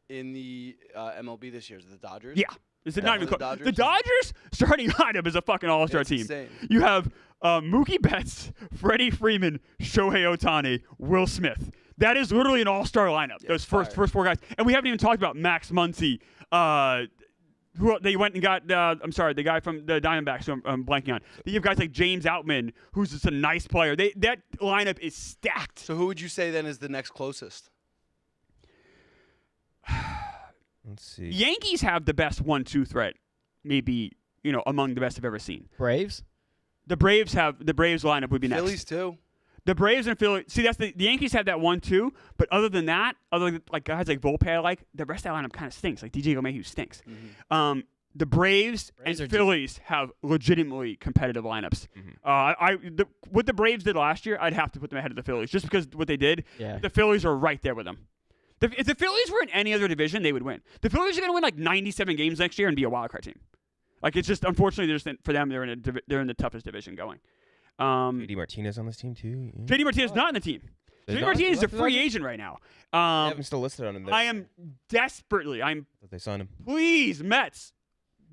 in the MLB this year? Is it the Dodgers? Yeah. Is it not even close? The Dodgers starting lineup is a fucking all-star team. Insane. You have Mookie Betts, Freddie Freeman, Shohei Ohtani, Will Smith. That is literally an all-star lineup. Yeah, those first four guys. And we haven't even talked about Max Muncy, who they went and got, the guy from the Diamondbacks, who I'm blanking on. You have guys like James Outman, who's just a nice player. That lineup is stacked. So who would you say then is the next closest? Let's see. Yankees have the best 1-2 threat, maybe, among the best I've ever seen. Braves? The Braves lineup would be next. Phillies too. The Braves and Phillies. See, that's the Yankees have that 1-2, but other than that, like guys like Volpe, the rest of that lineup kind of stinks. Like DJ LeMahieu stinks. Mm-hmm. The Braves and Phillies have legitimately competitive lineups. Mm-hmm. What the Braves did last year, I'd have to put them ahead of the Phillies just because what they did. Yeah. The Phillies are right there with them. If the Phillies were in any other division, they would win. The Phillies are going to win like 97 games next year and be a wild card team. Like it's just unfortunately, for them, they're in the toughest division going. JD Martinez on this team too. Yeah. JD Martinez not on the team. JD Martinez is a free agent right now. I have him still listed on him. I am desperately. They signed him. Please, Mets.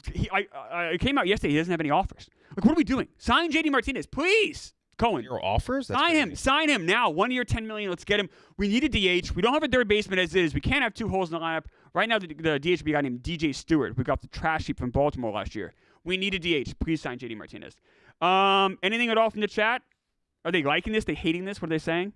It came out yesterday. He doesn't have any offers. Like, what are we doing? Sign JD Martinez, please. Cohen. Your offers? Sign him now. 1 year, $10 million. Let's get him. We need a DH. We don't have a third baseman as is. We can't have two holes in the lineup. Right now, the DH would be a guy named DJ Stewart. We got the trash heap from Baltimore last year. We need a DH. Please sign JD Martinez. Anything at all from the chat? Are they liking this? They hating this? What are they saying?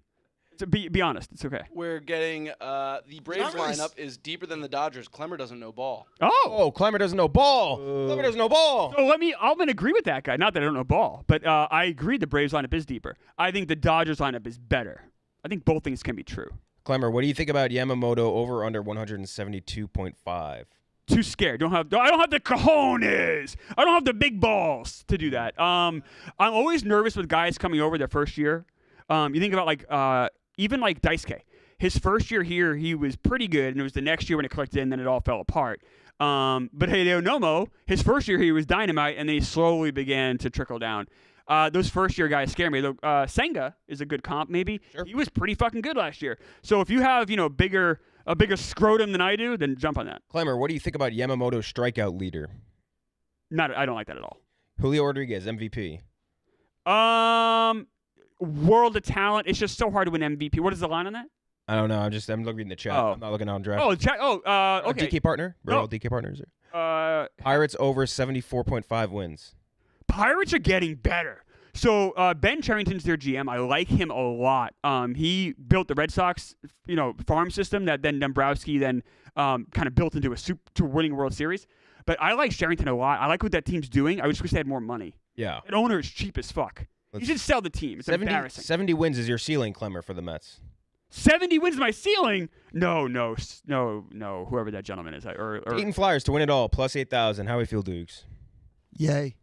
So be honest. It's okay. We're getting the Braves lineup is deeper than the Dodgers. Clemmer doesn't know ball. Oh, Clemmer doesn't know ball. Clemmer doesn't know ball. So I'm going to agree with that guy. Not that I don't know ball, but I agree the Braves lineup is deeper. I think the Dodgers lineup is better. I think both things can be true. Clemmer, what do you think about Yamamoto over under 172.5? Too scared. I don't have the cojones. I don't have the big balls to do that. I'm always nervous with guys coming over their first year. You think about even like Daisuke. His first year here, he was pretty good, and it was the next year when it clicked in, then it all fell apart. But Hideo Nomo, his first year he was dynamite, and then he slowly began to trickle down. Those first-year guys scare me. Senga is a good comp, maybe. Sure. He was pretty fucking good last year. So if you have, a bigger scrotum than I do, then jump on that. Clemmer, what do you think about Yamamoto's strikeout leader? I don't like that at all. Julio Rodriguez, MVP. World of talent. It's just so hard to win MVP. What is the line on that? I don't know. I'm looking at the chat. Oh. I'm not looking on draft. Okay. DK partner? DK partners. Pirates over 74.5 wins. Pirates are getting better. So Ben Cherington's their GM. I like him a lot. He built the Red Sox, farm system that then Dombrowski kind of built into to winning World Series. But I like Cherington a lot. I like what that team's doing. I just wish they had more money. Yeah. That owner is cheap as fuck. You should sell the team. It's embarrassing. 70 wins is your ceiling, Clemmer, for the Mets. 70 wins my ceiling. No. Whoever that gentleman is, or Dayton Flyers to win it all, plus 8,000. How we feel, Dukes? Yay.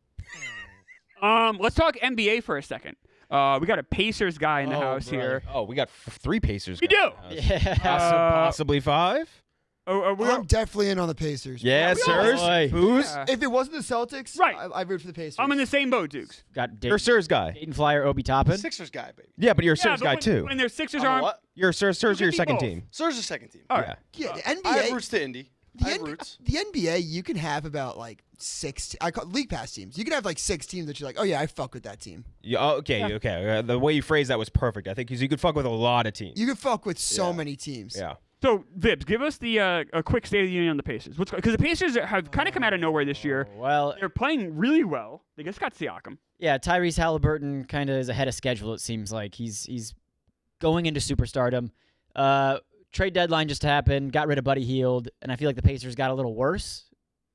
Let's talk NBA for a second. We got a Pacers guy in the house here. Oh, we got 3 Pacers. We do. Yeah. Possibly 5. I'm definitely in on the Pacers. Yeah, sirs. Who's? Yeah. If it wasn't the Celtics, Right. I root for the Pacers. I'm in the same boat, Dukes. Got You're a Sirs guy. Dayton Flyer, Obi Toppin. Sixers guy, baby. Yeah, but you're a Yeah, Sirs but guy when, too. When their Sixers I'm a are what? You're a Sirs. Sirs, You your can be second both. team. Sirs is second team. All Yeah. right. Yeah, the I have NBA. roots to Indy. The, I have N- roots. the NBA, you can have about like 6. I call league pass teams. You can have like 6 teams that you're like, oh yeah, I fuck with that team. Yeah, okay. The way you phrased that was perfect. I think because you could fuck with a lot of teams. You can fuck with so Yeah. many teams. Yeah. So, Vibs, give us the a quick state of the union on the Pacers. Because the Pacers have kind of come out of nowhere this year. Well, They're playing really well. They just got Siakam. yeah, Tyrese Halliburton kind of is ahead of schedule, it seems like. He's going into superstardom. Trade deadline just happened, got rid of Buddy Hield, and I feel like the Pacers got a little worse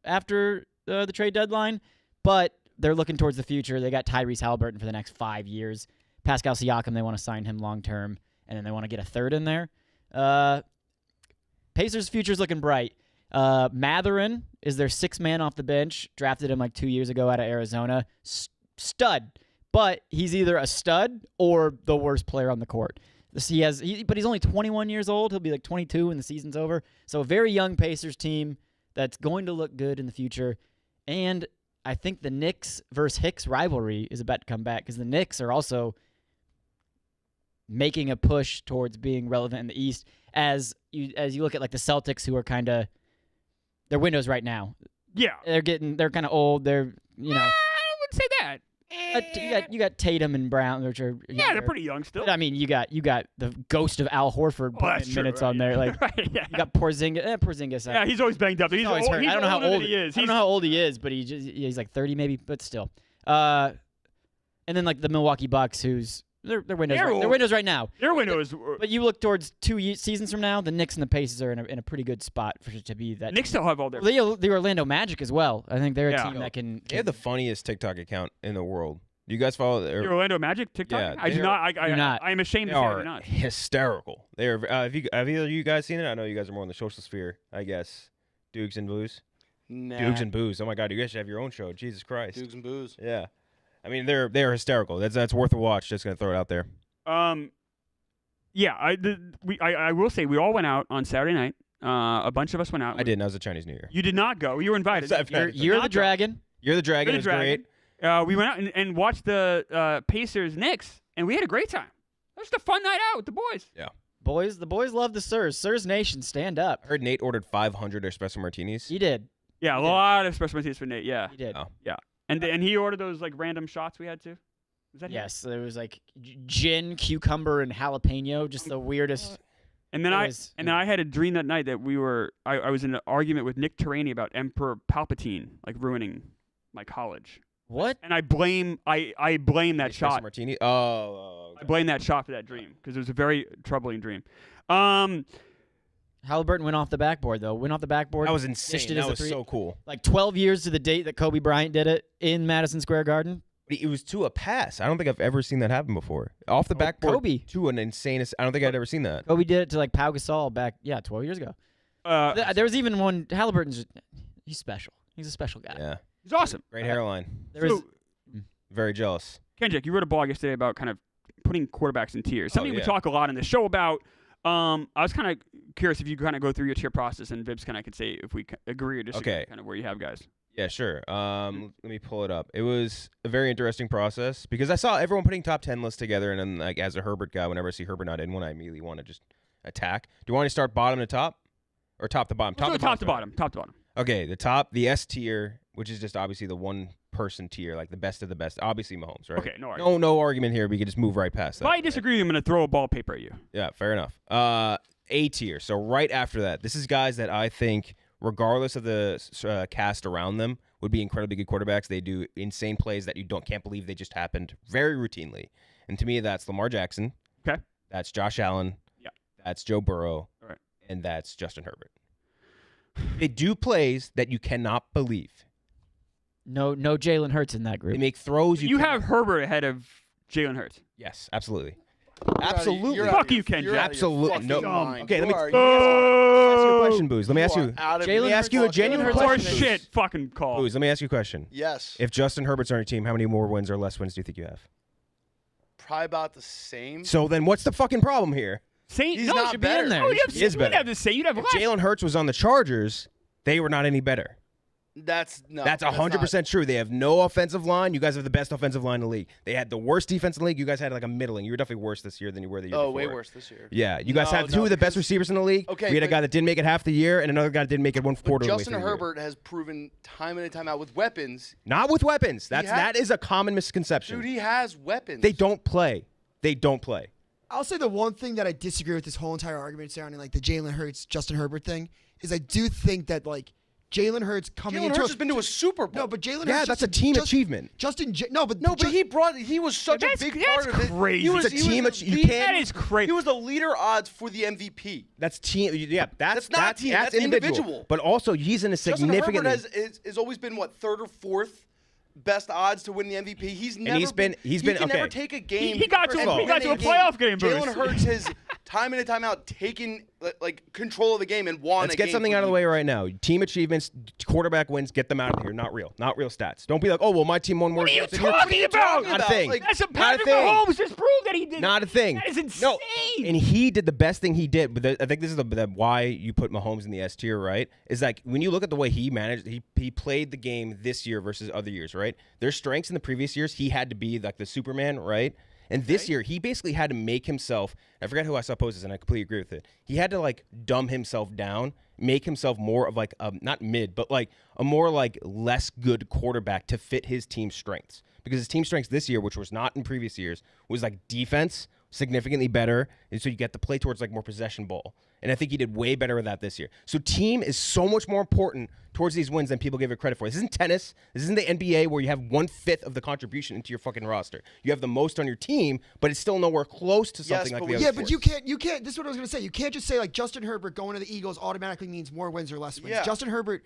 after the trade deadline, but they're looking towards the future. They got Tyrese Halliburton for the next 5 years. Pascal Siakam, they want to sign him long term, and then they want to get a third in there. Pacers' future's looking bright. Matherin is their 6th man off the bench. Drafted him like 2 years ago out of Arizona. Stud. But he's either a stud or the worst player on the court. But he's only 21 years old. He'll be like 22 when the season's over. So a very young Pacers team that's going to look good in the future. And I think the Knicks versus Hicks rivalry is about to come back because the Knicks are also making a push towards being relevant in the East. As you look at like the Celtics, who are kind of their windows right now. Yeah. They're kind of old. They're I wouldn't say that. you got Tatum and Brown, which are Yeah, younger. they're pretty young still. But I mean, you got the ghost of Al Horford Oh, that's putting true, minutes right, on yeah. there. Like Right, yeah. you got Porzingis. Porzingis. Yeah, he's always banged up. He's always hurt. He's I don't know how older old than he is. I don't know how old he is, but he's like 30 maybe, but still. And then like the Milwaukee Bucks, who's their windows. Their windows right now. Their window is. But you look towards 2 seasons from now, the Knicks and the Pacers are in a pretty good spot to be that. Knicks still have all their. The Orlando Magic as well. I think they're a Yeah. team that can. They have the funniest TikTok account in the world. Do you guys follow The Orlando Magic TikTok? Yeah, I do they're- not. do not. I am ashamed They to say I are do not. hysterical. They are. Have either of you guys seen it? I know you guys are more in the social sphere, I guess. Dukes and Booze. Nah. Dukes and Booze. Oh my God, you guys should have your own show. Jesus Christ. Dukes and booze. Yeah. I mean, they're hysterical. That's worth a watch. Just gonna throw it out there. Yeah. I will say we all went out on Saturday night. A bunch of us went out. I didn't. That was a Chinese New Year. You did not go. You were invited. You're the Dragon. You're the Dragon. You're the It was Dragon. great. We went out and watched the Pacers Knicks, and we had a great time. It was just a fun night out with the boys. Yeah. The boys love the Sirs. Sirs Nation, stand up. I heard Nate ordered 500 espresso martinis. He did. Yeah, a lot of espresso martinis for Nate. Yeah, He did. Oh. and he ordered those like random shots we had too. Was that him? Yes, there was like gin, cucumber, and jalapeno. Just the weirdest. And then I had a dream that night that I was in an argument with Nick Terani about Emperor Palpatine like ruining my college. What? And I blame that Espresso shot. martini. Oh. I blame that shot for that dream because it was a very troubling dream. Halliburton went off the backboard though. Went off the backboard. That was dished insane. it That as a was three. so cool. Like 12 years to the date that Kobe Bryant did it in Madison Square Garden. It was to a pass. I don't think I've ever seen that happen before. Off the backboard Kobe. to an insane. I don't think I'd ever seen that. Kobe did it to like Pau Gasol back 12 years ago. There was even one. Halliburton's he's special. He's a special guy. Yeah. He's awesome. Great hairline. There was Very jealous. Kenjic, you wrote a blog yesterday about kind of putting quarterbacks in tiers. Something we yeah. talk a lot in the show about. I was kind of curious if you kind of go through your tier process, and Vibs kind of could say if we agree or disagree, Okay. kind of where you have guys. Yeah, sure. Let me pull it up. It was a very interesting process because I saw everyone putting top 10 lists together, and then like as a Herbert guy, whenever I see Herbert not in one, I immediately want to just attack. Do you want to start bottom to top or top to bottom? Top to bottom. Top to bottom. Okay, the S tier, which is just obviously the one person tier, like the best of the best. Obviously Mahomes, right? Okay, no argument. No argument here. We could just move right past that. If I disagree, I'm going to throw a ball paper at you. Yeah, fair enough. A tier. So right after that, this is guys that I think, regardless of the cast around them, would be incredibly good quarterbacks. They do insane plays that you can't believe they just happened very routinely. And to me, that's Lamar Jackson. Okay. That's Josh Allen. Yeah. That's Joe Burrow. All right. And that's Justin Herbert. They do plays that you cannot believe. no Jalen Hurts in that They group. make throws. You have Herbert ahead of Jalen Hurts. Yes, absolutely. Absolutely. Fuck you, Ken. Absolutely. No. Mind. Okay, let me ask Oh. you a question, Booze. Let me ask you. A genuine Horse question. shit fucking call. Booze, let me ask you a question. Yes. If Justin Herbert's on your team, how many more wins or less wins do you think you have? Probably about the same. So then what's the fucking problem here? He's not should better. be in there. Oh, He is better. You'd have the same. You'd have If less. Jalen Hurts was on the Chargers, they were not any better. That's 100% true. They have no offensive line. You guys have the best offensive line in the league. They had the worst defense in the league. You guys had like a middling. You were definitely worse this year than you were the year before. Oh, way worse this year. Yeah, you guys had two of the best receivers in the league. Okay, we had a guy that didn't make it half the year, and another guy that didn't make it one quarter of the way Justin through the year. Herbert has proven time in and time out with weapons. Not with weapons. That is a common misconception. Dude, he has weapons. They don't play. They don't play. I'll say the one thing that I disagree with this whole entire argument surrounding like the Jalen Hurts, Justin Herbert thing is I do think that like Jalen Hurts coming into Hurts has been to a Super Bowl. No, but Jalen Yeah, Hurts that's a team achievement. But he was such a big part of it. Crazy. He was, It's a team. That is crazy. He was the leader odds for the MVP. That's team. Yeah, that's not team. That's individual. But also, he's in a significant. Justin Herbert has always been what, third or fourth best odds to win the MVP. He's never. And he's been never take a game. He got to a playoff game. Jalen Hurts has time in and time out taken like control of the game and won. Let's get something out of the way right now. Team achievements, quarterback wins, get them out of here. Not real stats. Don't be like, oh well, my team won more. What are you talking about? Not a thing. That's a Patrick Mahomes just proved that he did. Not a thing. That is insane. No, and he did the best thing he did. But I think this is the why you put Mahomes in the S tier, right? Is like when you look at the way he managed, he played the game this year versus other years, right? Their strengths in the previous years, he had to be like the Superman, right? And this year, he basically had to make himself, I forget who I saw post this, and I completely agree with it. He had to, like, dumb himself down, make himself more of, like, not mid, but, like, a more, like, less good quarterback to fit his team's strengths. Because his team strengths this year, which was not in previous years, was, like, defense, significantly better, and so you get to play towards, like, more possession ball. And I think he did way better with that this year. So team is so much more important towards these wins than people give it credit for. This isn't tennis. This isn't the NBA where you have 1/5 of the contribution into your fucking roster. You have the most on your team, but it's still nowhere close to something like the other but you can't. This is what I was going to say. You can't just say like Justin Herbert going to the Eagles automatically means more wins or less wins. Yeah. Justin Herbert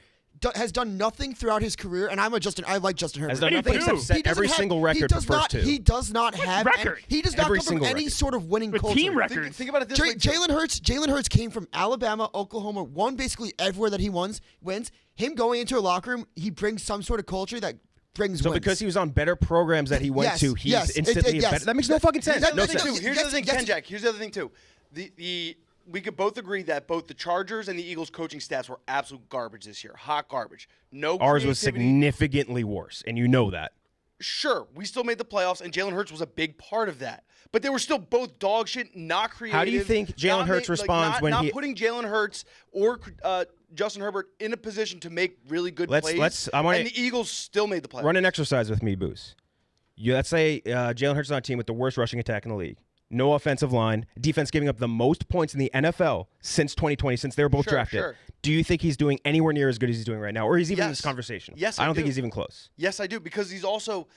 has done nothing throughout his career, and I like Justin Herbert. Has done nothing except set every single record for first two. He does not have he does not Every come from any record. sort of winning With culture. team records. Think about it this way. Jalen Hurts came from Alabama, Oklahoma, won basically everywhere that he wins. Him going into a locker room, he brings some sort of culture that brings wins. So because he was on better programs that he went to, he's instantly better. That makes no fucking sense. Here's No the other sense. thing, too. Here's the other thing, Ken Jack. Here's the other thing, too. We could both agree that both the Chargers and the Eagles coaching staffs were absolute garbage this year. Hot garbage. No Ours was creativity. significantly worse, and you know that. Sure, we still made the playoffs, and Jalen Hurts was a big part of that. But they were still both dog shit, not creative. How do you think Jalen Hurts responds when not he... putting Jalen Hurts or Justin Herbert in a position to make really good plays? And the Eagles still made the playoffs. Run an exercise with me, Booze. Let's say Jalen Hurts is on a team with the worst rushing attack in the league. No offensive line. Defense giving up the most points in the NFL since 2020, since they were both drafted. Sure. Do you think he's doing anywhere near as good as he's doing right now? Or he's even in this conversation? Yes, I don't think he's even close. Yes, I do, because he's also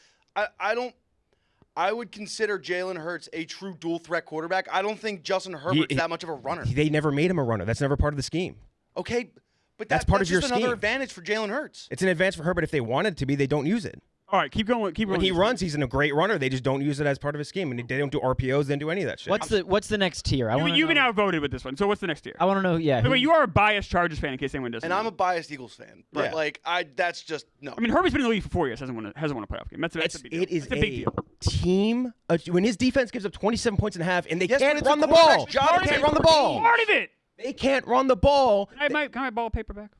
I would consider Jalen Hurts a true dual threat quarterback. I don't think Justin Herbert's that much of a runner. They never made him a runner. That's never part of the scheme. Okay, but that's part of your just scheme. Another advantage for Jalen Hurts. It's an advantage for Herbert if they wanted it to be. They don't use it. All right, keep going. When he runs, he's a great runner. They just don't use it as part of his scheme. And they don't do RPOs. They don't do any of that shit. What's the next tier? You've been outvoted with this one. So what's the next tier? I want to know. Yeah. Wait, you are a biased Chargers fan in case anyone doesn't. And know. I'm a biased Eagles fan, but that's just no. I mean, Herbert's been in the league for 4 years. Hasn't won a playoff game. That's a big deal. It is a big deal. Team. When his defense gives up 27 points and a half, and they Yes, can't but it's run a the ball. quarterback's job They to can't make run the it ball. Part of it. They can't run the ball. Can I my ball paper back?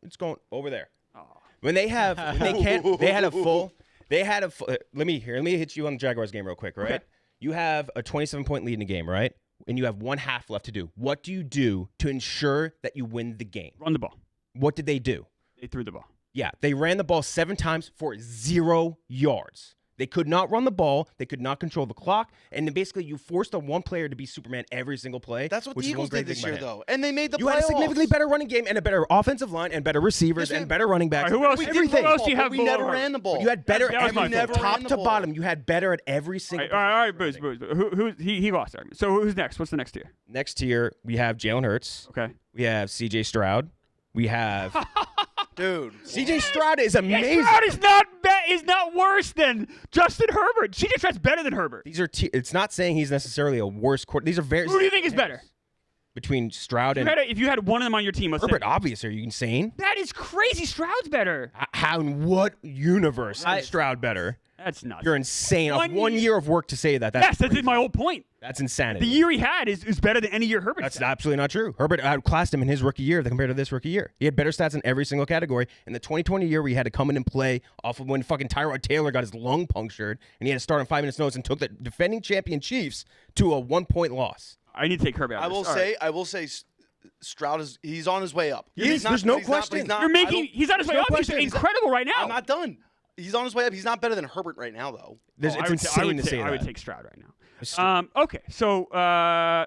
It's going over there. Oh. When they can't. They had a full. Let me hit you on the Jaguars game real quick, right? Okay. You have a 27-point lead in the game, right? And you have 1 half left to do. What do you do to ensure that you win the game? Run the ball. What did they do? They threw the ball. Yeah, they ran the ball 7 times for 0 yards. They could not run the ball. They could not control the clock. And then basically you forced one player to be Superman every single play. That's what the which is Eagles one great did this thing year, about him. though. And they made the You playoffs. had a significantly better running game and a better offensive line and better receivers and better running backs. All right, who else? We Everything. did Who else do you but have we below never Herbert? ran the ball. You had better That was every my never fault. ran top the to ball. bottom. You had better at every single. All right, Booze. He lost there. So who's next? What's the next tier? Next tier, we have Jalen Hurts. Okay. We have C.J. Stroud. We have Dude. C.J. Stroud is amazing. Stroud is not bad. is not worse than Justin Herbert. CJ Stroud's better than Herbert. These are. It's not saying he's necessarily a worse quarterback. These are very. Who do you think is better? Between Stroud and if you had one of them on your team, let's Herbert, say. obviously, are you insane? That is crazy. Stroud's better. How in what universe is Stroud better? That's nuts. You're insane. One year of work to say that. That's my whole point. That's insanity. The year he had is better than any year Herbert. That's absolutely not true. Herbert outclassed him in his rookie year compared to this rookie year. He had better stats in every single category. In the 2020 year, where he had to come in and play off of when fucking Tyrod Taylor got his lung punctured and he had to start on 5 minutes notice and took the defending champion Chiefs to a 1-point loss. I need to take Herbert out. I will say. Stroud he's on his way up. There's no question. He's on his way up. He's incredible right now. I'm not done. He's on his way up. He's not better than Herbert right now, though. It's insane to say that. I would take Stroud right now. Okay, so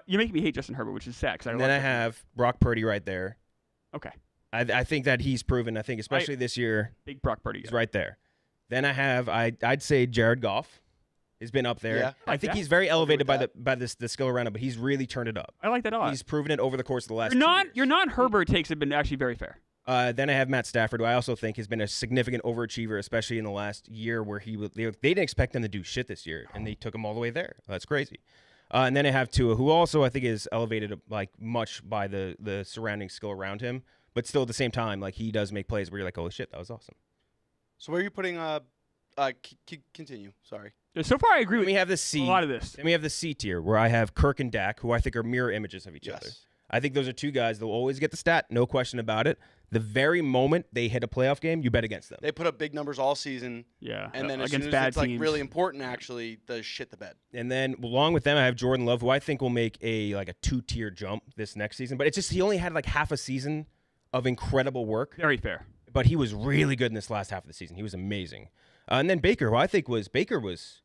you're making me hate Justin Herbert, which is sad. And then I have Brock Purdy right there. Okay. I think that he's proven. I think especially this year. Big Brock Purdy. He's right there. Then I have I'd say Jared Goff. Has been up there. Yeah. I think he's very elevated by the skill around him, but he's really turned it up. I like that a lot. He's proven it over the course of the last. Your non-Herbert takes have been actually very fair. Then I have Matt Stafford, who I also think has been a significant overachiever, especially in the last year where they didn't expect him to do shit this year, and they took him all the way there. That's crazy. And then I have Tua, who also I think is elevated like much by the surrounding skill around him, but still at the same time, like he does make plays where you're like, holy shit, that was awesome. So where are you putting? Continue. Sorry. So far, I agree with we have the C. A lot of this. Then we have the C tier, where I have Kirk and Dak, who I think are mirror images of each other. I think those are two guys that will always get the stat, no question about it. The very moment they hit a playoff game, you bet against them. They put up big numbers all season. Yeah. And then as against soon as bad it's teams. like really important, actually, the shit the bed. And then along with them, I have Jordan Love, who I think will make a 2-tier jump this next season. But it's just he only had like half a season of incredible work. Very fair. But he was really good in this last half of the season. He was amazing. And then Baker, who I think was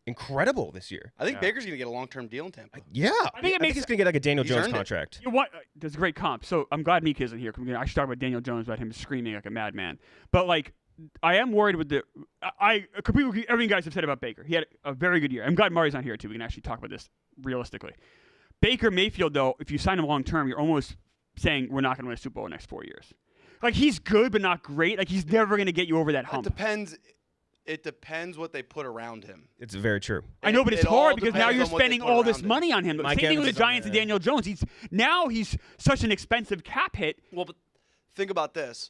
incredible this year. I think Baker's going to get a long-term deal in Tampa. Yeah. I think he's going to get like a Daniel Jones contract. You know what? That's a great comp. So I'm glad Mika isn't here. I should talk about Daniel Jones, about him screaming like a madman. But like, I am worried with I completely agree with everything you guys have said about Baker. He had a very good year. I'm glad Murray's not here too. We can actually talk about this realistically. Baker Mayfield, though, if you sign him long-term, you're almost saying we're not going to win a Super Bowl in the next 4 years. Like, he's good but not great. Like, he's never going to get you over that hump. It depends what they put around him. It's very true. I know, but it's hard because now you're spending all this money on him. Same thing with the Giants and Daniel Jones. He's such an expensive cap hit. Well, but think about this.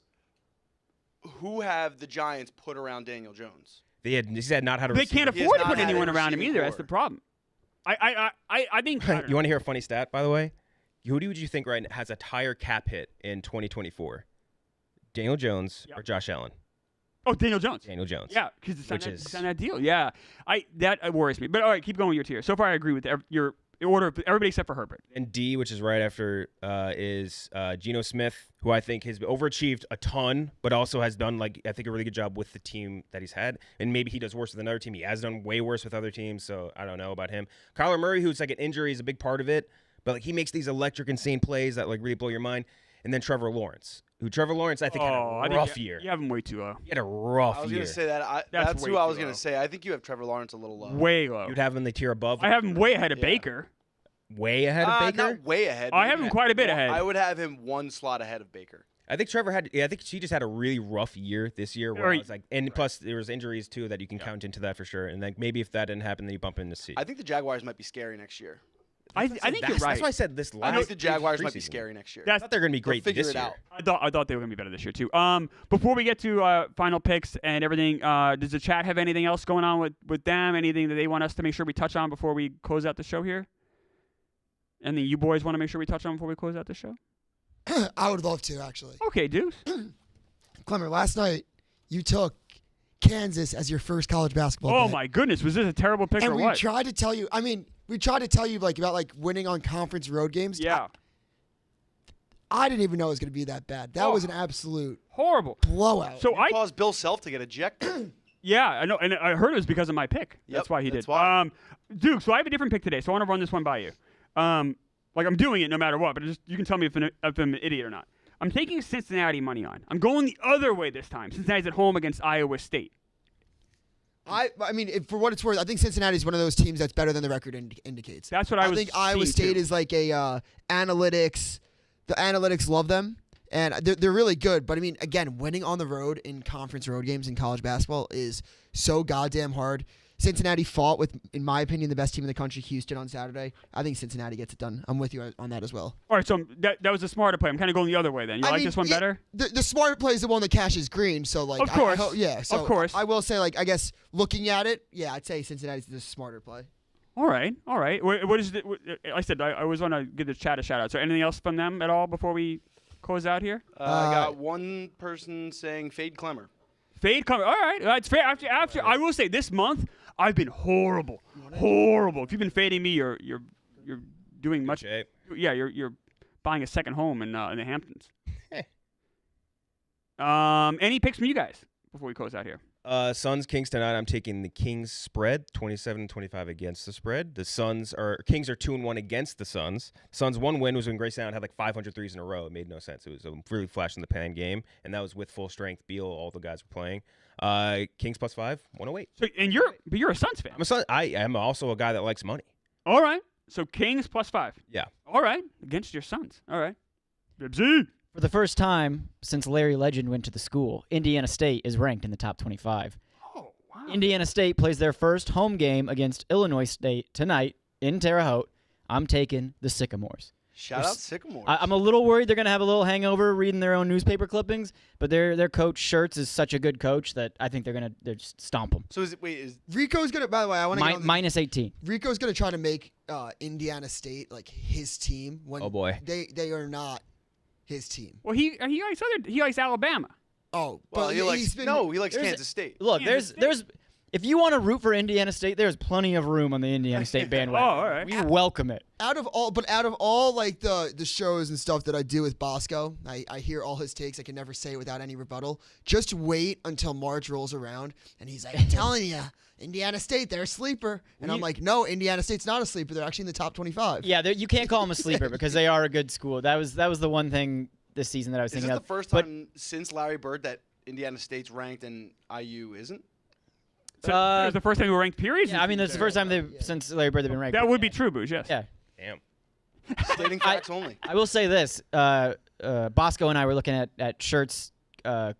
Who have the Giants put around Daniel Jones? He said not how to. They can't afford to put anyone around him either. That's the problem. I think. You want to hear a funny stat, by the way? Who would you think has a higher cap hit in 2024? Daniel Jones or Josh Allen? Oh, Daniel Jones. Daniel Jones. Yeah, because it's on that deal. Yeah, that worries me. But all right, keep going with your tier. So far, I agree with your order of everybody except for Herbert. And D, which is right after, is Geno Smith, who I think has overachieved a ton, but also has done I think a really good job with the team that he's had. And maybe he does worse with another team. He has done way worse with other teams, so I don't know about him. Kyler Murray, who's like an injury, is a big part of it, but he makes these electric, insane plays that really blow your mind. And then Trevor Lawrence, I think had a rough year. You have him way too low. He had a rough year. I was going to say that. That's who I was going to say. I think you have Trevor Lawrence a little low. Way low. You'd have him in the tier above. I have him way ahead of Baker. Way ahead of Baker? Not way ahead. I have him quite a bit ahead. I would have him one slot ahead of Baker. I think Trevor I think she just had a really rough year this year. Where I was plus there was injuries too that you can count into that for sure. And maybe if that didn't happen, then you bump into C. I think the Jaguars might be scary next year. I think you're right. That's why I said this last. I think the Jaguars might be scary next year. I thought they're going to be great this year. I thought they were going to be better this year too. Before we get to final picks and everything, does the chat have anything else going on with them? Anything that they want us to make sure we touch on before we close out the show here? Anything you boys want to make sure we touch on before we close out the show? I would love to, actually. Okay, Deuce. Clemmer, last night you took Kansas as your first college basketball bet. My goodness, was this a terrible pick or what? And we tried to tell you, about winning on conference road games. Yeah. I didn't even know it was going to be that bad. That was an absolute horrible blowout. So I caused Bill Self to get ejected. Yeah, I know, and I heard it was because of my pick. Yep, that's why he did. Why. Duke, so I have a different pick today, so I want to run this one by you. I'm doing it no matter what, but you can tell me if I'm an idiot or not. I'm taking Cincinnati money on. I'm going the other way this time. Cincinnati's at home against Iowa State. I mean, for what it's worth, I think Cincinnati is one of those teams that's better than the record indicates. That's what I was think Iowa State is like a analytics. The analytics love them, And they're really good. But, I mean, again, winning on the road in conference road games in college basketball is so goddamn hard. Cincinnati fought with, in my opinion, the best team in the country, Houston, on Saturday. I think Cincinnati gets it done. I'm with you on that as well. All right, so that was a smarter play. I'm kind of going the other way then. You like this one better? The smarter play is the one that cashes green. So, like, of course. So of course. I will say, like, I guess looking at it, I'd say Cincinnati's the smarter play. All right. What is it? I said I always want to give the chat a shout out. So anything else from them at all before we close out here? I got one person saying fade Clemmer. Fade Clemmer. All right. It's fair. After I will say this month I've been horrible. If you've been fading me, you're doing much. Shape. Yeah, you're buying a second home in the Hamptons. Any picks from you guys before we close out here? Suns Kings tonight. I'm taking the Kings spread 27-25 against the spread. The Kings are 2-1 against the Suns. Suns' one win was when Grayson Allen had like 500 threes in a row. It made no sense. It was a really flash in the pan game, and that was with full strength. Beal, all the guys were playing. Kings +5, 108. So you're a Suns fan. I'm a Sun. I am also a guy that likes money. All right. So Kings +5. Yeah. All right. Against your Suns. All right. Bibsy. For the first time since Larry Legend went to the school, Indiana State is ranked in the top 25. Oh, wow. Indiana State plays their first home game against Illinois State tonight in Terre Haute. I'm taking the Sycamores. Shout out Sycamores. I'm a little worried they're going to have a little hangover reading their own newspaper clippings, but their coach Schertz is such a good coach that I think they're just stomp them. So is Rico's gonna? By the way, I want to minus 18. Rico's gonna try to make Indiana State like his team when Oh boy, they are not his team. Well, he likes Alabama. Oh, well, but he likes Kansas State. Look, there's if you want to root for Indiana State, there's plenty of room on the Indiana State bandwagon. Oh, all right. We welcome it. Out of all like the shows and stuff that I do with Bosco, I hear all his takes. I can never say it without any rebuttal. Just wait until March rolls around, and he's like, I'm telling you, Indiana State, they're a sleeper. And I'm like, no, Indiana State's not a sleeper. They're actually in the top 25. Yeah, you can't call them a sleeper because they are a good school. That was the one thing this season that I was thinking of. Is this the first time since Larry Bird that Indiana State's ranked and IU isn't? So it was the first time we were ranked, period? Yeah, I mean, that's the first time since Larry Bird they've been ranked. That would be true, Booze, yes. Yeah. damn. Stating facts only. I will say this. Bosco and I were looking at Schertz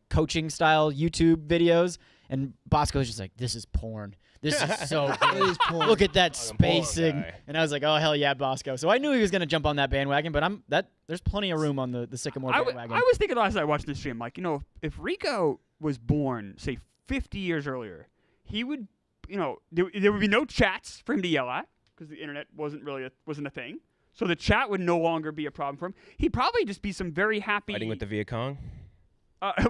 coaching style YouTube videos, and Bosco was just like, this is porn. This is so good. It is porn. Look at that spacing. guy. And I was like, oh, hell yeah, Bosco. So I knew he was going to jump on that bandwagon, but there's plenty of room on the Sycamore bandwagon. I was thinking last night watching this stream, like, if Rico was born, say, 50 years earlier, he would, there would be no chats for him to yell at because the internet wasn't a thing. So the chat would no longer be a problem for him. He'd probably just be some very happy. Fighting with the Viet Cong?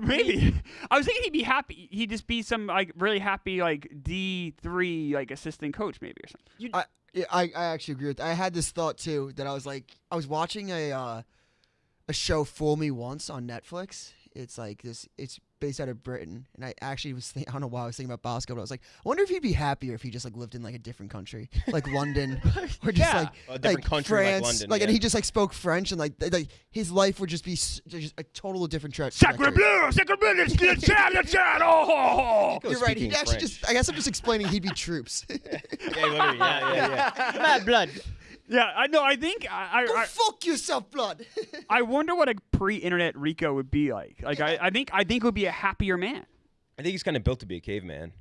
Maybe. I was thinking he'd be happy. He'd just be some like really happy like D3 like assistant coach maybe or something. I actually agree with that. I had this thought too that I was watching a show, Fool Me Once, on Netflix. It's like this. It's based out of Britain, and I actually was I don't know why I was thinking about Bosco, but I was like, I wonder if he'd be happier if he just like lived in like a different country, like London, or just a different country France, like London, and he just like spoke French, and like his life would just be just a total different Sacre bleu, sacre bleu, le chat. Oh, you're right. He'd actually I guess I'm just explaining he'd be troops. Yeah. Mad blood. Yeah, I know. I think Go fuck yourself, blood. I wonder what a pre-internet Rico would be like. Like I think he would be a happier man. I think he's kind of built to be a caveman.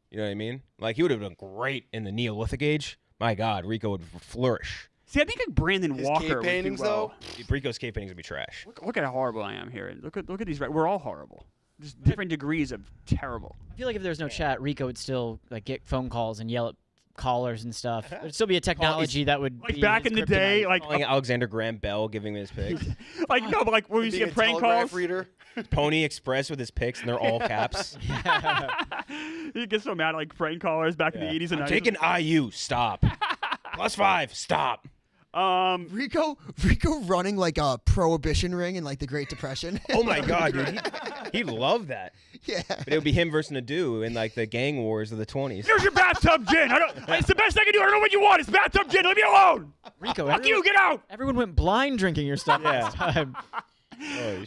You know what I mean? Like, he would have done great in the Neolithic age. My God, Rico would flourish. See, I think like Brandon His Walker cave would paintings, do well. Rico's cave paintings would be trash. Look at how horrible I am here. Look at these. We're all horrible. Just different degrees of terrible. I feel like if there was no chat, Rico would still like get phone calls and yell at callers and stuff. There'd still be a technology that would like be back in the day, like Calling Alexander Graham Bell, giving him his picks. like no, but like when we used to get prank calls. Reader. Pony Express with his picks, and they're all caps. You get so mad like prank callers back in the 80s and 90s. Taking IU, stop. +5, stop. Rico running like a prohibition ring in like the Great Depression. Oh my God, dude, he'd love that. Yeah, But it would be him versus Nadu in like the gang wars of the 20s. Here's your bathtub gin. It's the best I can do. I don't know what you want. It's bathtub gin. Leave me alone. Rico, Fuck you. Get out. everyone went blind drinking your stuff last time.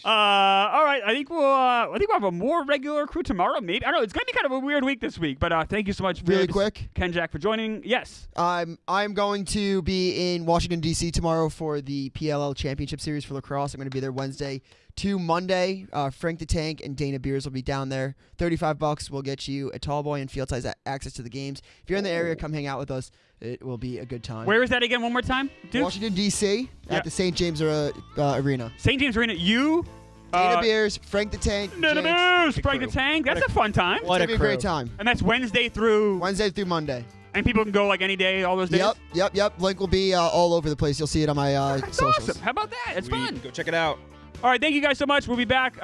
All right. I think we'll have a more regular crew tomorrow. Maybe I don't know. It's gonna be kind of a weird week this week. But thank you so much, really quick, Ken Jack, for joining. Yes. I'm going to be in Washington D.C. tomorrow for the PLL Championship Series for lacrosse. I'm going to be there Wednesday, to Monday. Frank the Tank and Dana Beers will be down there. $35 will get you a tall boy and field size access to the games. If you're in the area, come hang out with us. It will be a good time. Where is that again? One more time, dude? Washington, D.C. at the St. James Arena. St. James Arena. You. Dana Beers, Frank the Tank, Dana Beers, Frank the Tank. That's a fun time. It's gonna be a great time. And that's Wednesday through Monday. And people can go like any day, all those days? Yep. Link will be all over the place. You'll see it on my socials. Awesome. How about that? It's fun. Go check it out. All right, thank you guys so much. We'll be back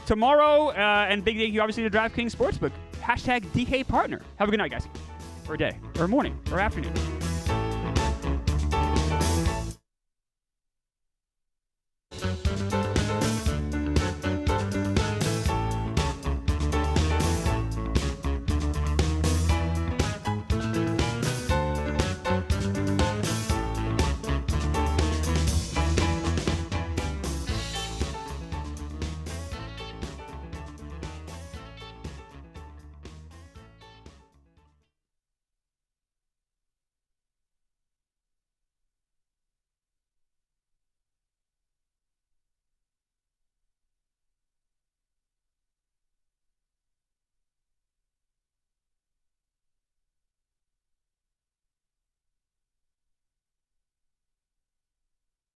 tomorrow. And big thank you, obviously, to DraftKings Sportsbook. #DK Partner. Have a good night, guys. Or day. Or morning. Or afternoon.